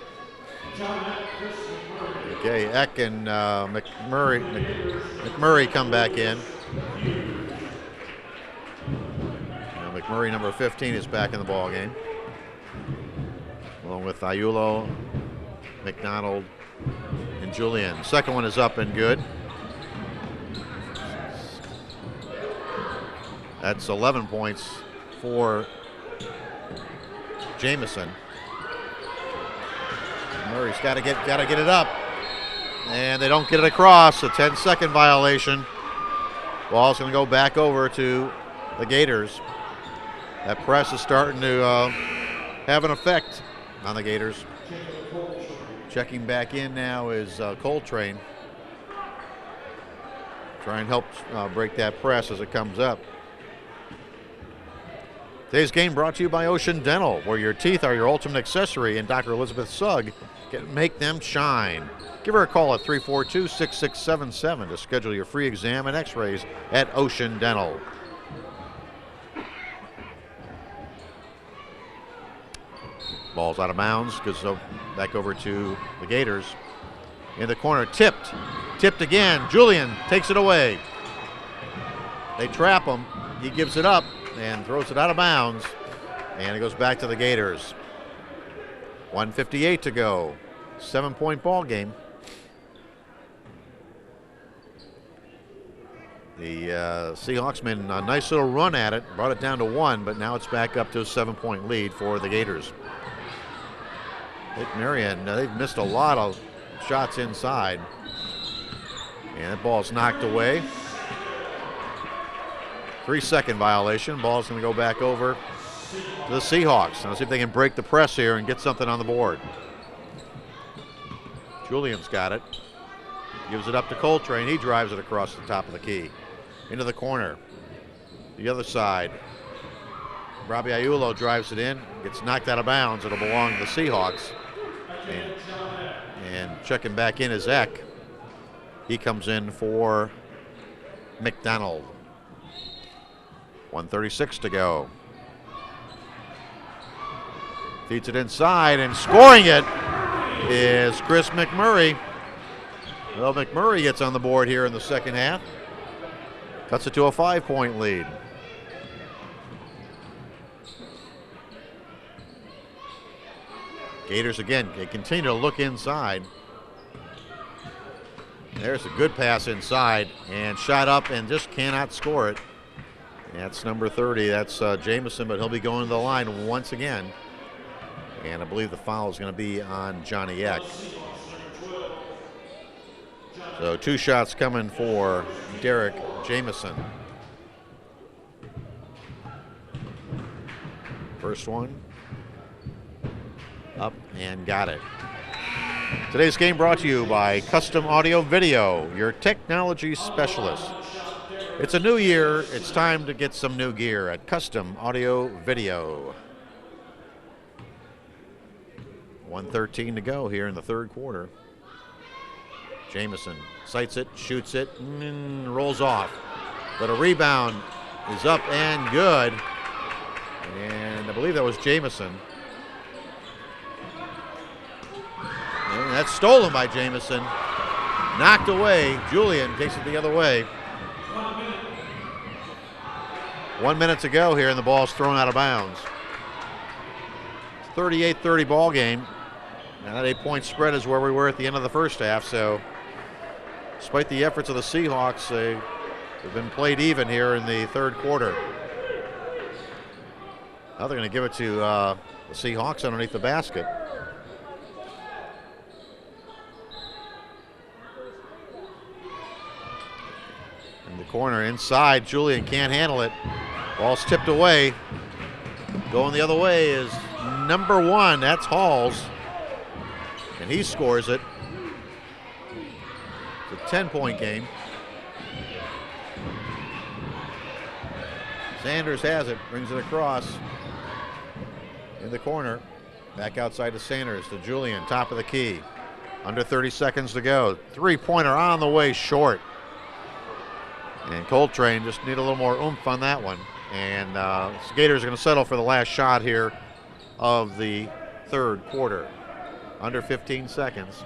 Okay, Eck and McMurray come back in. Now McMurray, number 15, is back in the ball game, along with Aiulo, McDonald, and Julian. Second one is up and good. That's 11 points for Jamison. Murray's got to get it up, and they don't get it across. A 10-second violation. Ball's going to go back over to the Gators. That press is starting to have an effect on the Gators. Checking back in now is Coltrane. Try and help break that press as it comes up. Today's game brought to you by Ocean Dental, where your teeth are your ultimate accessory, and Dr. Elizabeth Sugg can make them shine. Give her a call at 342-6677 to schedule your free exam and x-rays at Ocean Dental. Ball's out of bounds, goes back over to the Gators. In the corner, tipped again. Julian takes it away. They trap him. He gives it up and throws it out of bounds, and it goes back to the Gators. 1:58 to go. 7-point ball game. The Seahawks made a nice little run at it, brought it down to 1, but now it's back up to a 7-point lead for the Gators. Marion, they've missed a lot of shots inside, and that ball's knocked away. 3-second violation. Ball's going to go back over to the Seahawks. Now see if they can break the press here and get something on the board. Julian's got it. Gives it up to Coltrane. He drives it across the top of the key. Into the corner. The other side. Robbie Aiulo drives it in. Gets knocked out of bounds. It'll belong to the Seahawks. And checking back in is Eck. He comes in for McDonald. 1:36 to go. Feeds it inside, and scoring it is Chris McMurray. Well, McMurray gets on the board here in the second half. Cuts it to a 5-point lead. Gators again, they continue to look inside. There's a good pass inside, and shot up and just cannot score it. That's number 30. That's Jamison, but he'll be going to the line once again. And I believe the foul is going to be on Johnny Eck. So 2 shots coming for Derek Jamison. First one. Up and got it. Today's game brought to you by Custom Audio Video, your technology specialist. It's a new year. It's time to get some new gear at Custom Audio Video. 1:13 to go here in the third quarter. Jamison sights it, shoots it, and rolls off. But a rebound is up and good. And I believe that was Jamison. And that's stolen by Jamison. Knocked away. Julian takes it the other way. 1 minute to go here, and the ball's thrown out of bounds. 38-30 ball game. And that 8-point spread is where we were at the end of the first half. So, despite the efforts of the Seahawks, they've been played even here in the third quarter. Now they're going to give it to the Seahawks underneath the basket. In the corner inside, Julian can't handle it. Ball's tipped away. Going the other way is number 1, that's Halls. And he scores it. It's a 10-point game. Sanders has it, brings it across. In the corner, back outside to Sanders, to Julian, top of the key. Under 30 seconds to go. 3-pointer on the way short. And Coltrane just need a little more oomph on that one. And Gators are going to settle for the last shot here of the third quarter. Under 15 seconds.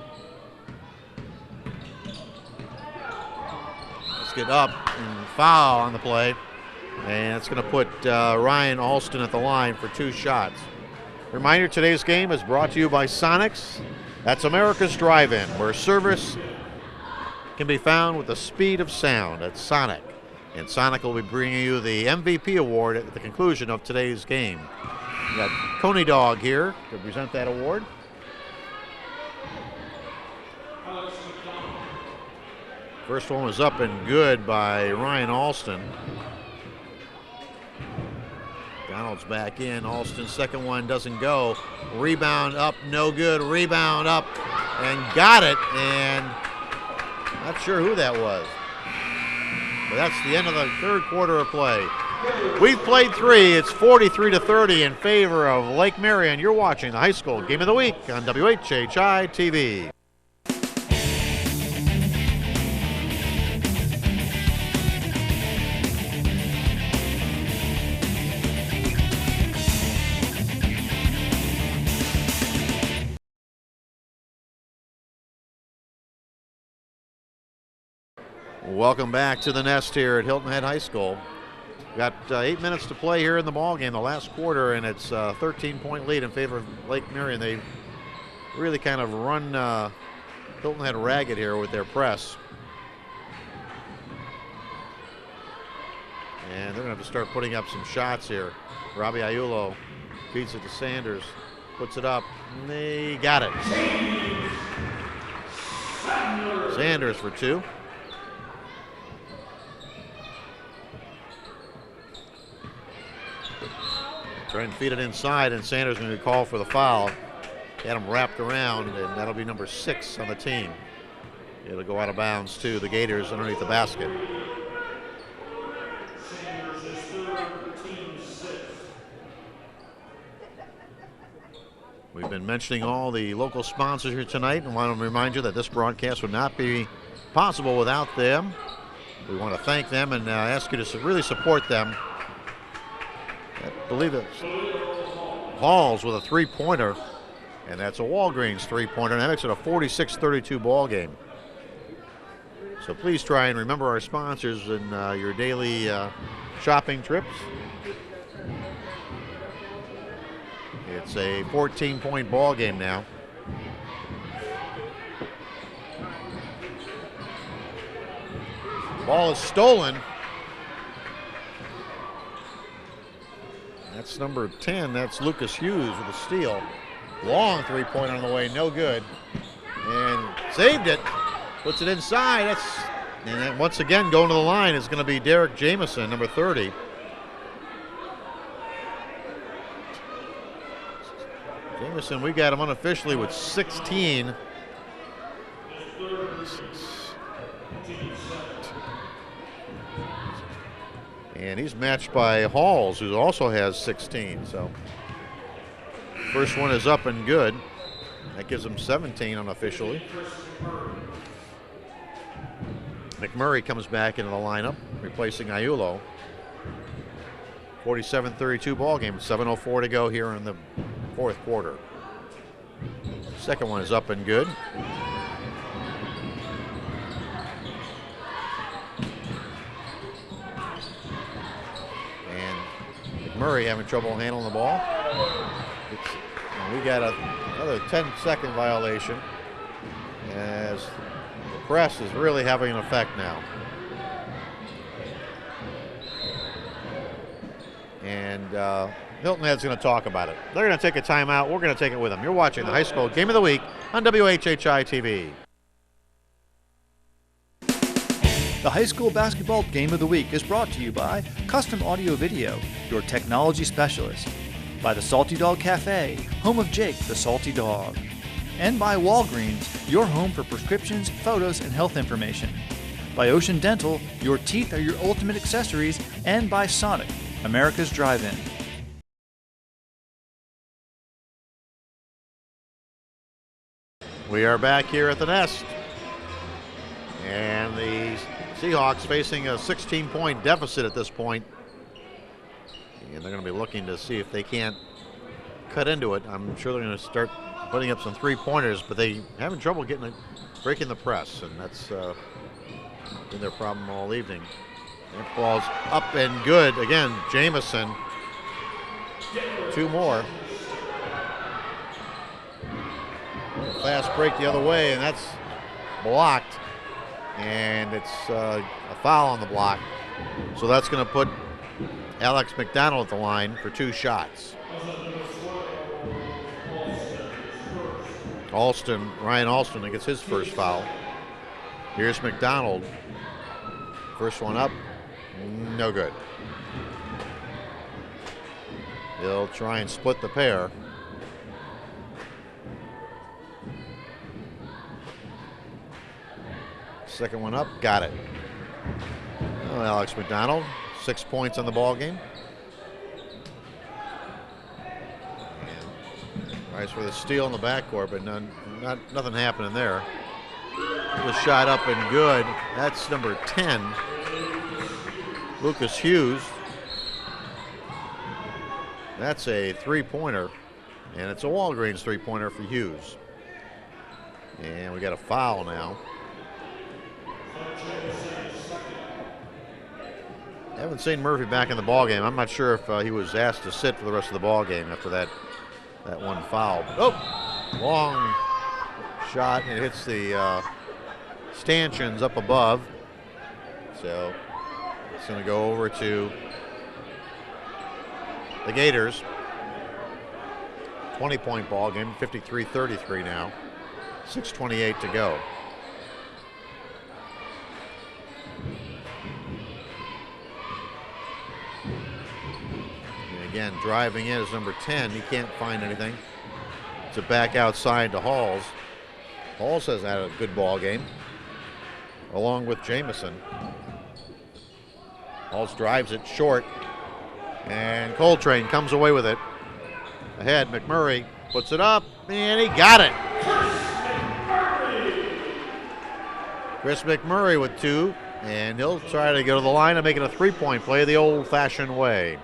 Let's get up and foul on the play. And it's going to put Ryan Alston at the line for 2 shots. Reminder, today's game is brought to you by Sonics. That's America's Drive-In, where service can be found with the speed of sound at Sonic. And Sonic will be bringing you the MVP award at the conclusion of today's game. We got Coney Dog here to present that award. First one was up and good by Ryan Alston. Donald's back in. Alston's second one doesn't go. Rebound up, no good. Rebound up and got it. And not sure who that was. But that's the end of the third quarter of play. We've played 3. It's 43-30 in favor of Lake Marion. You're watching the high school game of the week on WHHI-TV. Welcome back to the nest here at Hilton Head High School. Got 8 minutes to play here in the ball game, the last quarter, and it's a 13-point lead in favor of Lake Marion. They really kind of run Hilton Head ragged here with their press. And they're going to have to start putting up some shots here. Robbie Aiulo feeds it to Sanders, puts it up, and they got it. Sanders for 2. Trying to feed it inside, and Sanders going to call for the foul. Had him wrapped around, and that'll be number 6 on the team. It'll go out of bounds to the Gators underneath the basket. Sanders is third, team 6. We've been mentioning all the local sponsors here tonight, and want to remind you that this broadcast would not be possible without them. We want to thank them and ask you to really support them. I believe it's Halls with a 3-pointer, and that's a Walgreens 3-pointer, and that makes it a 46-32 ball game. So please try and remember our sponsors in your daily shopping trips. It's a 14-point ball game now. Ball is stolen. That's number 10. That's Lucas Hughes with a steal. Long 3-pointer on the way, no good. And saved it. Puts it inside. And then once again going to the line is going to be Derek Jamison, number 30. Jamison, we got him unofficially with 16. And he's matched by Halls, who also has 16. So first one is up and good. That gives him 17 unofficially. McMurray comes back into the lineup, replacing Aiulo. 47-32 ball game. 7:04 to go here in the fourth quarter. Second one is up and good. And McMurray having trouble handling the ball. And we got another 10-second violation as the press is really having an effect now. And Hilton Head's going to talk about it. They're going to take a timeout. We're going to take it with them. You're watching the High School Game of the Week on WHHI-TV. The High School Basketball Game of the Week is brought to you by Custom Audio Video, your technology specialist, by the Salty Dog Cafe, home of Jake the Salty Dog, and by Walgreens, your home for prescriptions, photos, and health information, by Ocean Dental, your teeth are your ultimate accessories, and by Sonic, America's Drive-In. We are back here at the Nest. And the Seahawks facing a 16-point deficit at this point. And they're going to be looking to see if they can't cut into it. I'm sure they're going to start putting up some three-pointers, but they're having trouble breaking the press, and that's been their problem all evening. That ball's up and good. Again, Jamison. Two more. Fast break the other way, and that's blocked. And it's a foul on the block. So that's going to put Alex McDonald at the line for two shots. Ryan Alston gets his first foul. Here's McDonald. First one up, no good. They'll try and split the pair. Second one up, got it. Oh, Alex McDonald, 6 points on the ball game. Nice for the steal in the backcourt, but nothing happening there. The shot up and good. That's number 10, Lucas Hughes. That's a three-pointer, and it's a Walgreens three-pointer for Hughes. And we got a foul now. I haven't seen Murphy back in the ball game. I'm not sure if he was asked to sit for the rest of the ball game after that one foul. Oh, long shot, and it hits the stanchions up above. So it's going to go over to the Gators. 20-point ball game, 53-33 now. 6:28 to go. Again, driving in is number 10. He can't find anything. It's a back outside to Halls. Halls has had a good ball game, along with Jamison. Halls drives it short, and Coltrane comes away with it. Ahead, McMurray puts it up, and he got it. Chris McMurray with two, and he'll try to go to the line and make it a three-point play the old-fashioned way.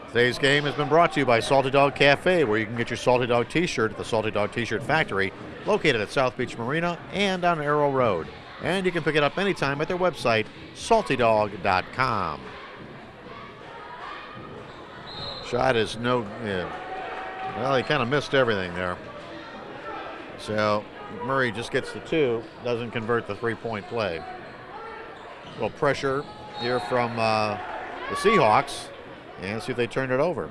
Today's game has been brought to you by Salty Dog Cafe, where you can get your Salty Dog t-shirt at the Salty Dog T-Shirt Factory, located at South Beach Marina and on Arrow Road. And you can pick it up anytime at their website, saltydog.com. Shot is well, he kind of missed everything there. So Murray just gets the two, doesn't convert the three-point play. Well, pressure here from the Seahawks, and see if they turn it over.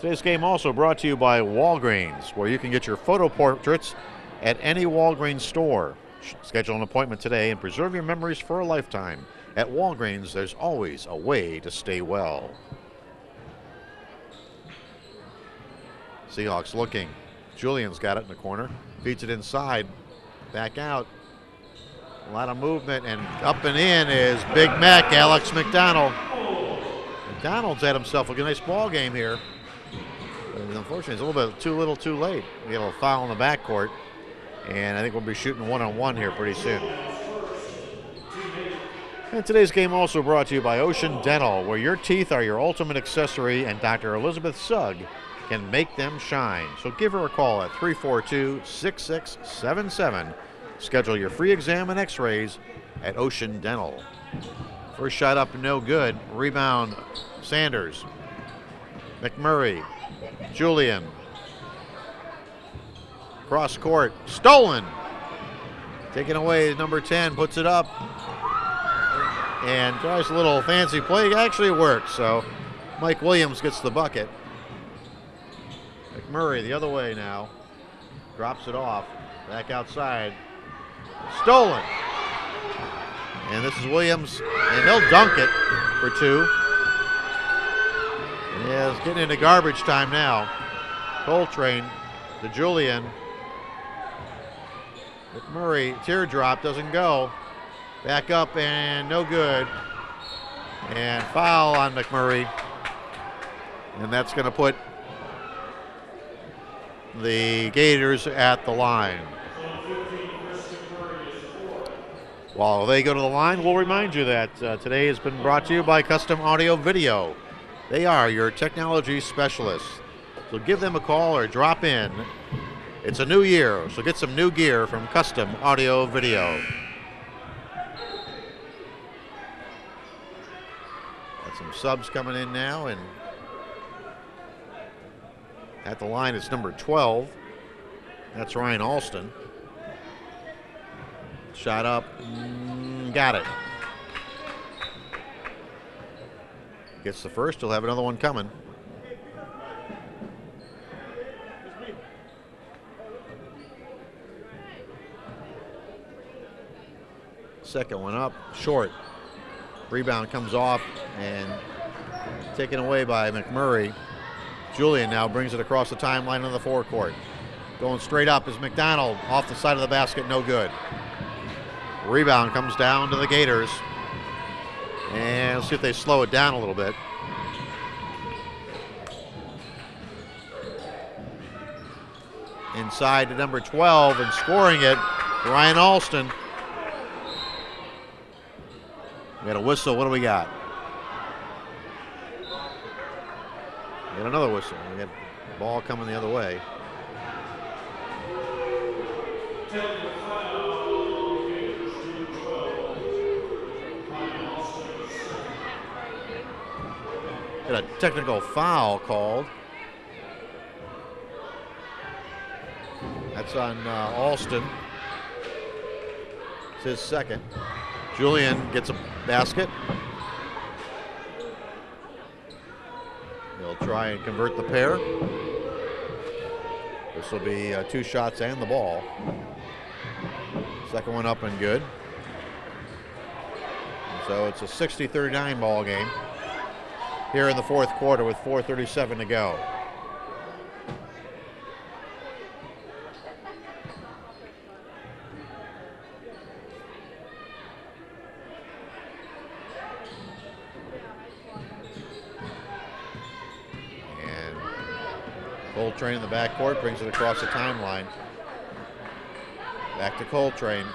Today's game also brought to you by Walgreens, where you can get your photo portraits at any Walgreens store. Schedule an appointment today and preserve your memories for a lifetime. At Walgreens, there's always a way to stay well. Seahawks looking. Julian's got it in the corner. Feeds it inside. Back out. A lot of movement, and up and in is Big Mac, Alex McDonald. McDonald's had himself a nice ball game here. But unfortunately, it's a little bit too late. We got a foul in the backcourt, and I think we'll be shooting one-on-one here pretty soon. And today's game also brought to you by Ocean Dental, where your teeth are your ultimate accessory, and Dr. Elizabeth Sugg can make them shine. So give her a call at 342-6677. Schedule your free exam and x-rays at Ocean Dental. First shot up, no good. Rebound, Sanders. McMurray, Julian. Cross court, stolen. Taken away, number 10, puts it up. And tries a little fancy play. Actually, it works. So Mike Williams gets the bucket. McMurray the other way now. Drops it off. Back outside. Stolen. And this is Williams. And he'll dunk it for 2. Yeah, it's getting into garbage time now. Coltrane to Julian. McMurray, teardrop, doesn't go. Back up and no good. And foul on McMurray. And that's going to put the Gators at the line. While they go to the line, we'll remind you that today has been brought to you by Custom Audio Video. They are your technology specialists. So give them a call or drop in. It's a new year, so get some new gear from Custom Audio Video. Got some subs coming in now, and at the line it's number 12. That's Ryan Alston. Shot up, got it. Gets the first, he'll have another one coming. Second one up, short. Rebound comes off and taken away by McMurray. Julian now brings it across the timeline of the forecourt. Going straight up is McDonald, off the side of the basket, no good. Rebound comes down to the Gators. And let's see if they slow it down a little bit. Inside to number 12 and scoring it, Ryan Alston. We got a whistle. What do we got? We got another whistle. We got the ball coming the other way. Got a technical foul called. That's on Alston. It's his second. Julian gets a basket. He'll try and convert the pair. This will be 2 shots and the ball. Second one up and good. So it's a 60-39 ball game here in the fourth quarter with 4:37 to go. And Coltrane in the backcourt brings it across the timeline. Back to Coltrane.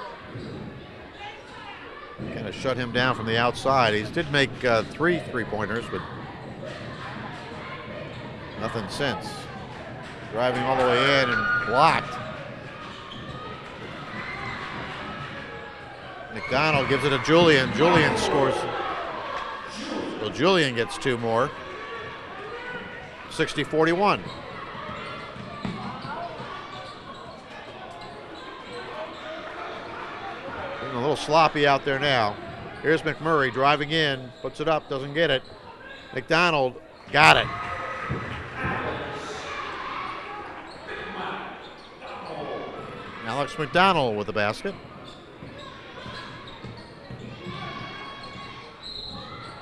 Kind of shut him down from the outside. He did make 3 three-pointers, but nothing since. Driving all the way in and blocked. McDonald gives it to Julian. Julian scores. Well, Julian gets 2 more. 60-41. A little sloppy out there now. Here's McMurray driving in, puts it up, doesn't get it. McDonald got it. Alex McDonald with the basket.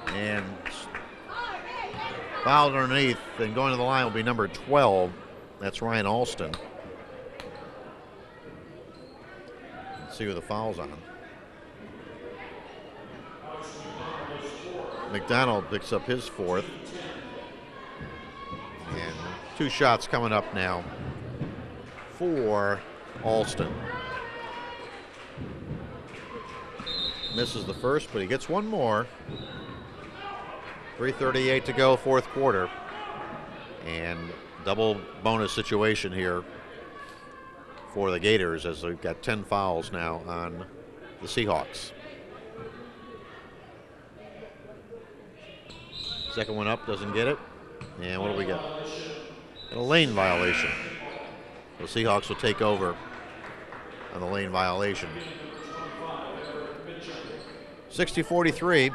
And fouled underneath and going to the line will be number 12. That's Ryan Alston. Let's see who the foul's on. McDonald picks up his 4th. And 2 shots coming up now for Alston. Misses the first, but he gets one more. 3:38 to go, fourth quarter. And double bonus situation here for the Gators as they've got 10 fouls now on the Seahawks. Second one up, doesn't get it. And what do we get? A lane violation. The Seahawks will take over on the lane violation. 60-43.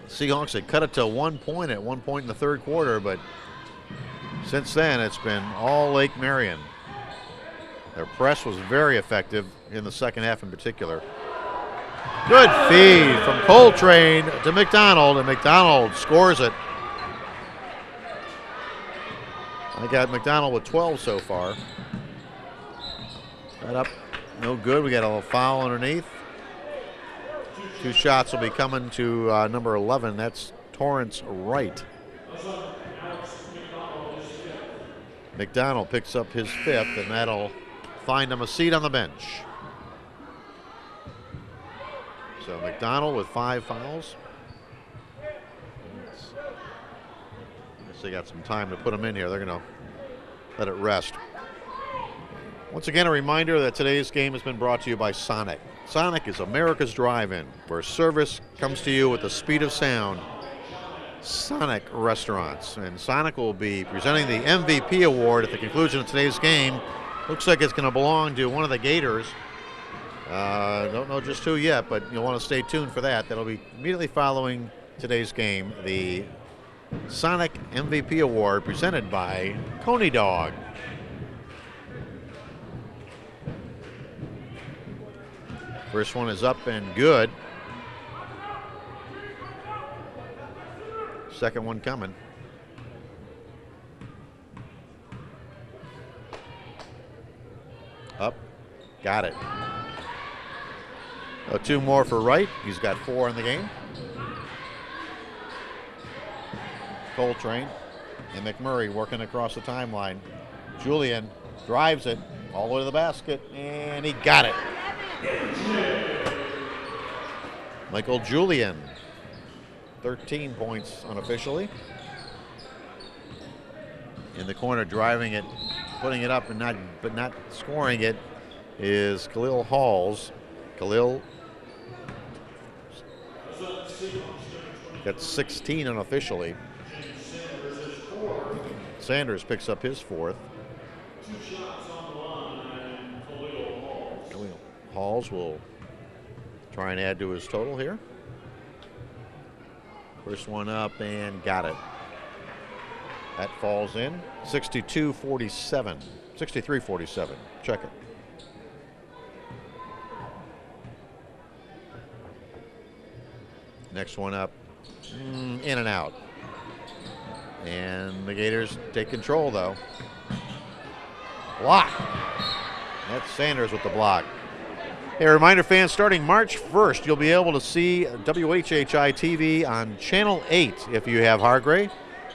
Seahawks had cut it to 1 point at one point in the third quarter, but since then it's been all Lake Marion. Their press was very effective in the second half in particular. Good feed from Coltrane to McDonald, and McDonald scores it. I got McDonald with 12 so far. That up, no good. We got a little foul underneath. 2 shots will be coming to number 11. That's Torrance Wright. McDonald picks up his 5th, and that'll find him a seat on the bench. So McDonald with 5 fouls. I guess they got some time to put him in here. They're going to let it rest. Once again, a reminder that today's game has been brought to you by Sonic. Sonic is America's drive-in, where service comes to you with the speed of sound. Sonic Restaurants. And Sonic will be presenting the MVP award at the conclusion of today's game. Looks like it's going to belong to one of the Gators. Don't know just who yet, but you'll want to stay tuned for that. That'll be immediately following today's game. The Sonic MVP award presented by Coney Dog. First one is up and good. Second one coming. Up, got it. 2 more for Wright. He's got 4 in the game. Coltrane and McMurray working across the timeline. Julian drives it all the way to the basket, and he got it. Michael Julian, 13 points unofficially. In the corner, driving it, putting it up, and not scoring it is Khalil Halls. Khalil got 16 unofficially. Sanders picks up his 4th. Khalil Halls will try and add to his total here. First one up and got it. That falls in. 62-47. 63-47. Check it. Next one up. In and out. And the Gators take control, though. Block. That's Sanders with the block. Hey, reminder, fans, starting March 1st, you'll be able to see WHHI-TV on Channel 8 if you have Hargray.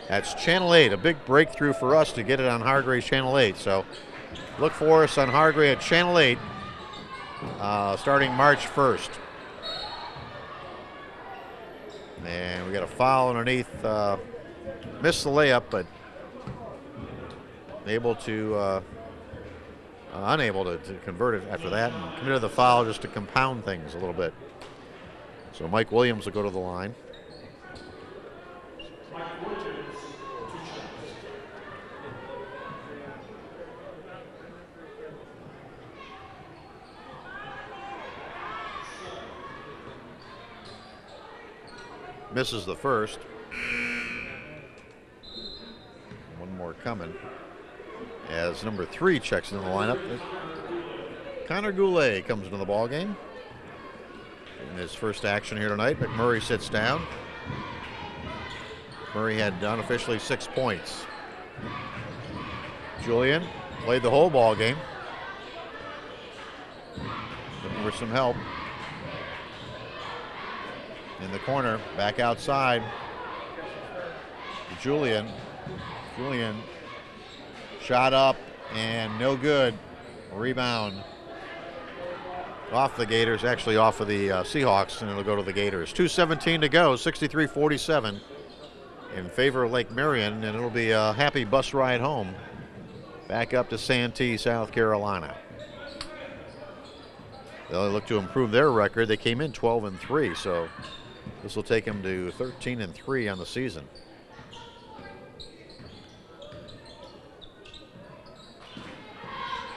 That's Channel 8, a big breakthrough for us to get it on Hargray's Channel 8. So look for us on Hargray at Channel 8 starting March 1st. And we got a foul underneath. Missed the layup, but unable to convert it after that, and committed the foul just to compound things a little bit. So Mike Williams will go to the line. Misses the first. One more coming as number 3 checks into the lineup. Connor Goulet comes into the ball game in his first action here tonight. McMurray sits down. Murray had unofficially 6 points. Julian played the whole ball game. Looking for some help. In the corner, back outside. Julian shot up and no good. Rebound Off the Gators, actually off of the Seahawks, and it'll go to the Gators. 2:17 to go, 63-47 in favor of Lake Marion, and it'll be a happy bus ride home back up to Santee, South Carolina. They'll look to improve their record. They came in 12-3, so this will take them to 13-3 on the season.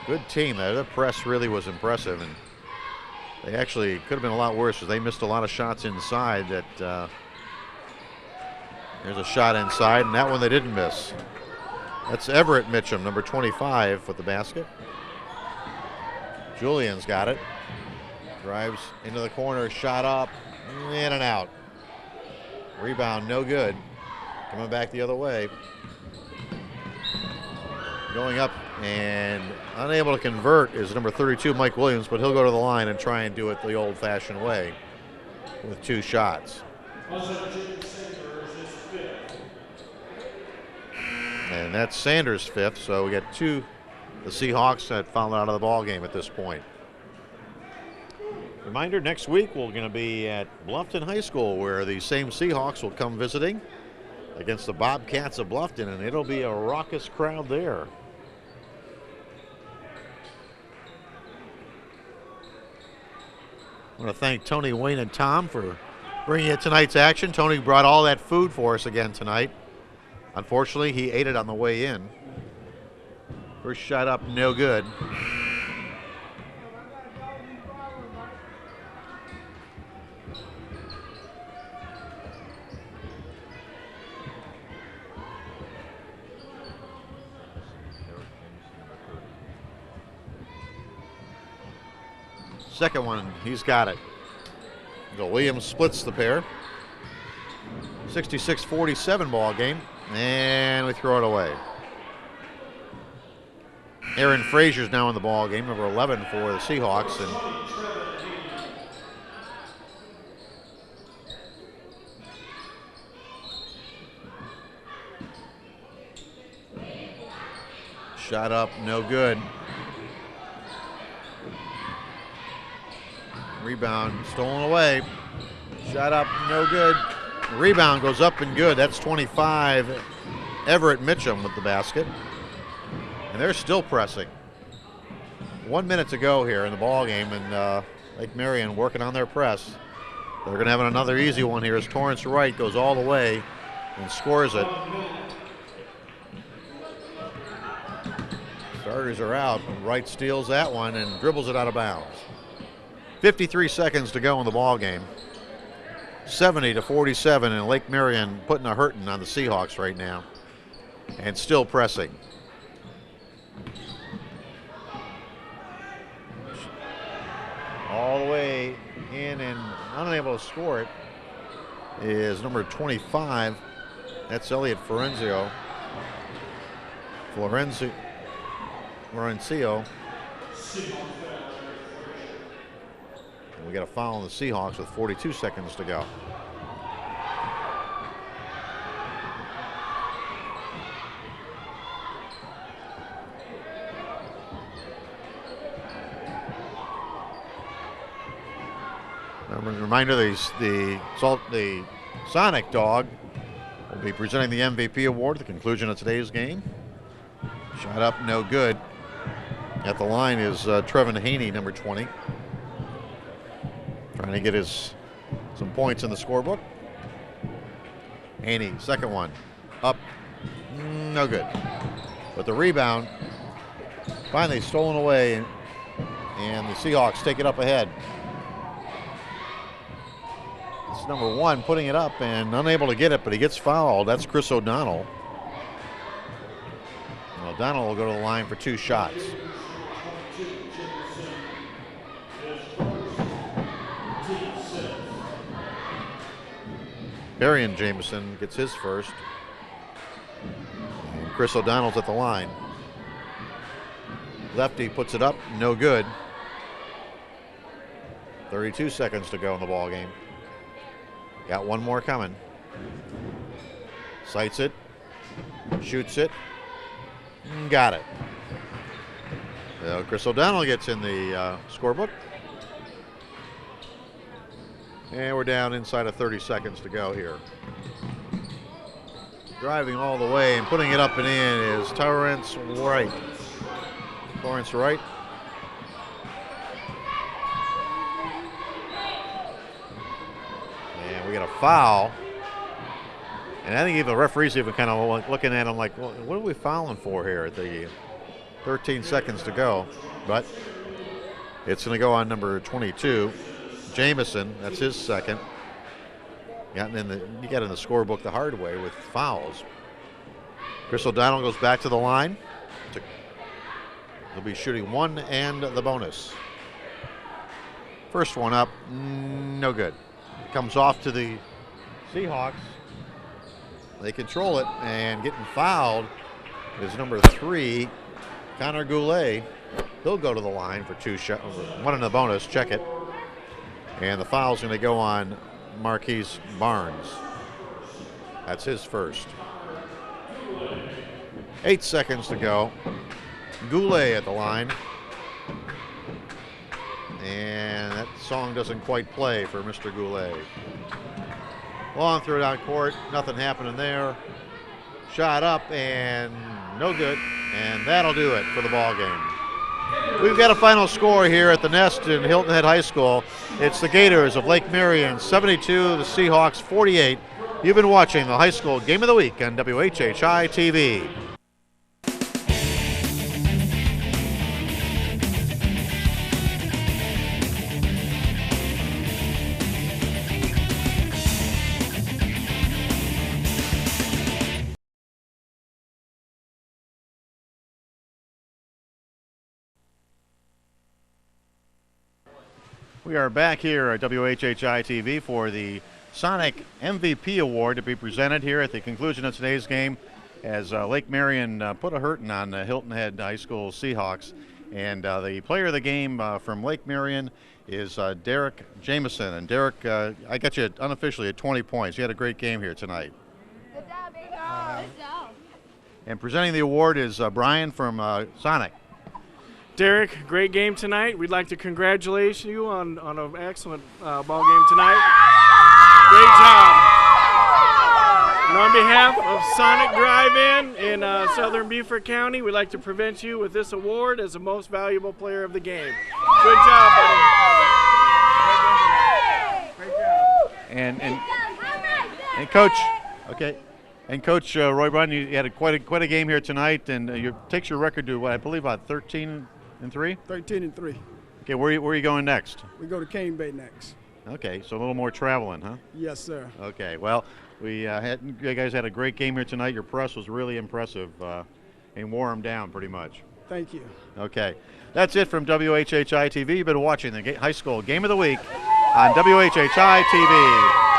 Good team there. The press really was impressive, and they actually could have been a lot worse because they missed a lot of shots inside. That there's a shot inside, and that one they didn't miss. That's Everett Mitchum, number 25, with the basket. Julian's got it. Drives into the corner, shot up, in and out. Rebound, no good. Coming back the other way. Going up and unable to convert is number 32, Mike Williams, but he'll go to the line and try and do it the old-fashioned way with 2 shots. And that's Sanders' 5th, so we got 2, the Seahawks that fouled out of the ball game at this point. Reminder, next week we're going to be at Bluffton High School, where the same Seahawks will come visiting against the Bobcats of Bluffton, and it'll be a raucous crowd there. I want to thank Tony, Wayne, and Tom for bringing you tonight's action. Tony brought all that food for us again tonight. Unfortunately, he ate it on the way in. First shot up, no good. Second one, he's got it. So Williams splits the pair. 66-47 ball game, and we throw it away. Aaron Frazier's now in the ball game, number 11 for the Seahawks, and shot up, no good. Rebound stolen away. Shot up, no good. Rebound goes up and good. That's 25. Everett Mitchum with the basket. And they're still pressing. 1 minute to go here in the ball game, and Lake Marion working on their press. They're going to have another easy one here as Torrance Wright goes all the way and scores it. Starters are out. Wright steals that one and dribbles it out of bounds. 53 seconds to go in the ball game. 70-47, and Lake Marion putting a hurting on the Seahawks right now, and still pressing. All the way in and unable to score it is number 25. That's Elliot Florencio. We got a foul on the Seahawks with 42 seconds to go. Reminder, the Sonic Dog will be presenting the MVP award at the conclusion of today's game. Shot up, no good. At the line is Trevin Haney, number 20. Trying to get some points in the scorebook. Haney, second one. Up, no good. But the rebound finally stolen away, and the Seahawks take it up ahead. It's number 1 putting it up and unable to get it, but he gets fouled. That's Chris O'Donnell. And O'Donnell will go to the line for 2 shots. Marion Jameson gets his first. And Chris O'Donnell's at the line. Lefty puts it up, no good. 32 seconds to go in the ball game. Got one more coming. Sights it, shoots it, got it. Chris O'Donnell gets in the scorebook. And we're down inside of 30 seconds to go here. Driving all the way and putting it up and in is Torrance Wright. Torrance Wright. And we got a foul. And I think even the referee's even kind of looking at him like, well, what are we fouling for here at the 13 seconds to go? But it's going to go on number 22, Jamison. That's his second. You got in the scorebook the hard way with fouls. Chris O'Donnell goes back to the line. He'll be shooting one and the bonus. First one up, no good. It comes off to the Seahawks. They control it, and getting fouled is number 3, Connor Goulet. He'll go to the line for 2 shots, one in the bonus, check it. And the foul's going to go on Marquise Barnes. That's his first. 8 seconds to go. Goulet at the line. And that song doesn't quite play for Mr. Goulet. Long throw down court, nothing happening there. Shot up and no good, and that'll do it for the ball game. We've got a final score here at the Nest in Hilton Head High School. It's the Gators of Lake Marion 72, the Seahawks 48. You've been watching the high school game of the week on WHHI-TV. We are back here at WHHI-TV for the Sonic MVP Award to be presented here at the conclusion of today's game as Lake Marion put a hurting on the Hilton Head High School Seahawks. And the player of the game from Lake Marion is Derek Jamison. And Derek, I got you unofficially at 20 points. You had a great game here tonight. Good job, big dog. Good job. And presenting the award is Brian from Sonic. Derek, great game tonight. We'd like to congratulate you on an excellent ball game tonight. Great job. And on behalf of Sonic Drive-In in Southern Beaufort County, we'd like to present you with this award as the most valuable player of the game. Good job, buddy. Great job. And Coach, okay. And Coach Roy Brun, you had quite a game here tonight, and you takes your record to what I believe about 13-3. 13-3. Okay, where are you going next? We go to Cane Bay next. Okay, so a little more traveling, huh? Yes, sir. Okay, well, you guys had a great game here tonight. Your press was really impressive and wore them down pretty much. Thank you. Okay, that's it from WHHI-TV. You've been watching the high school game of the week on WHHI-TV.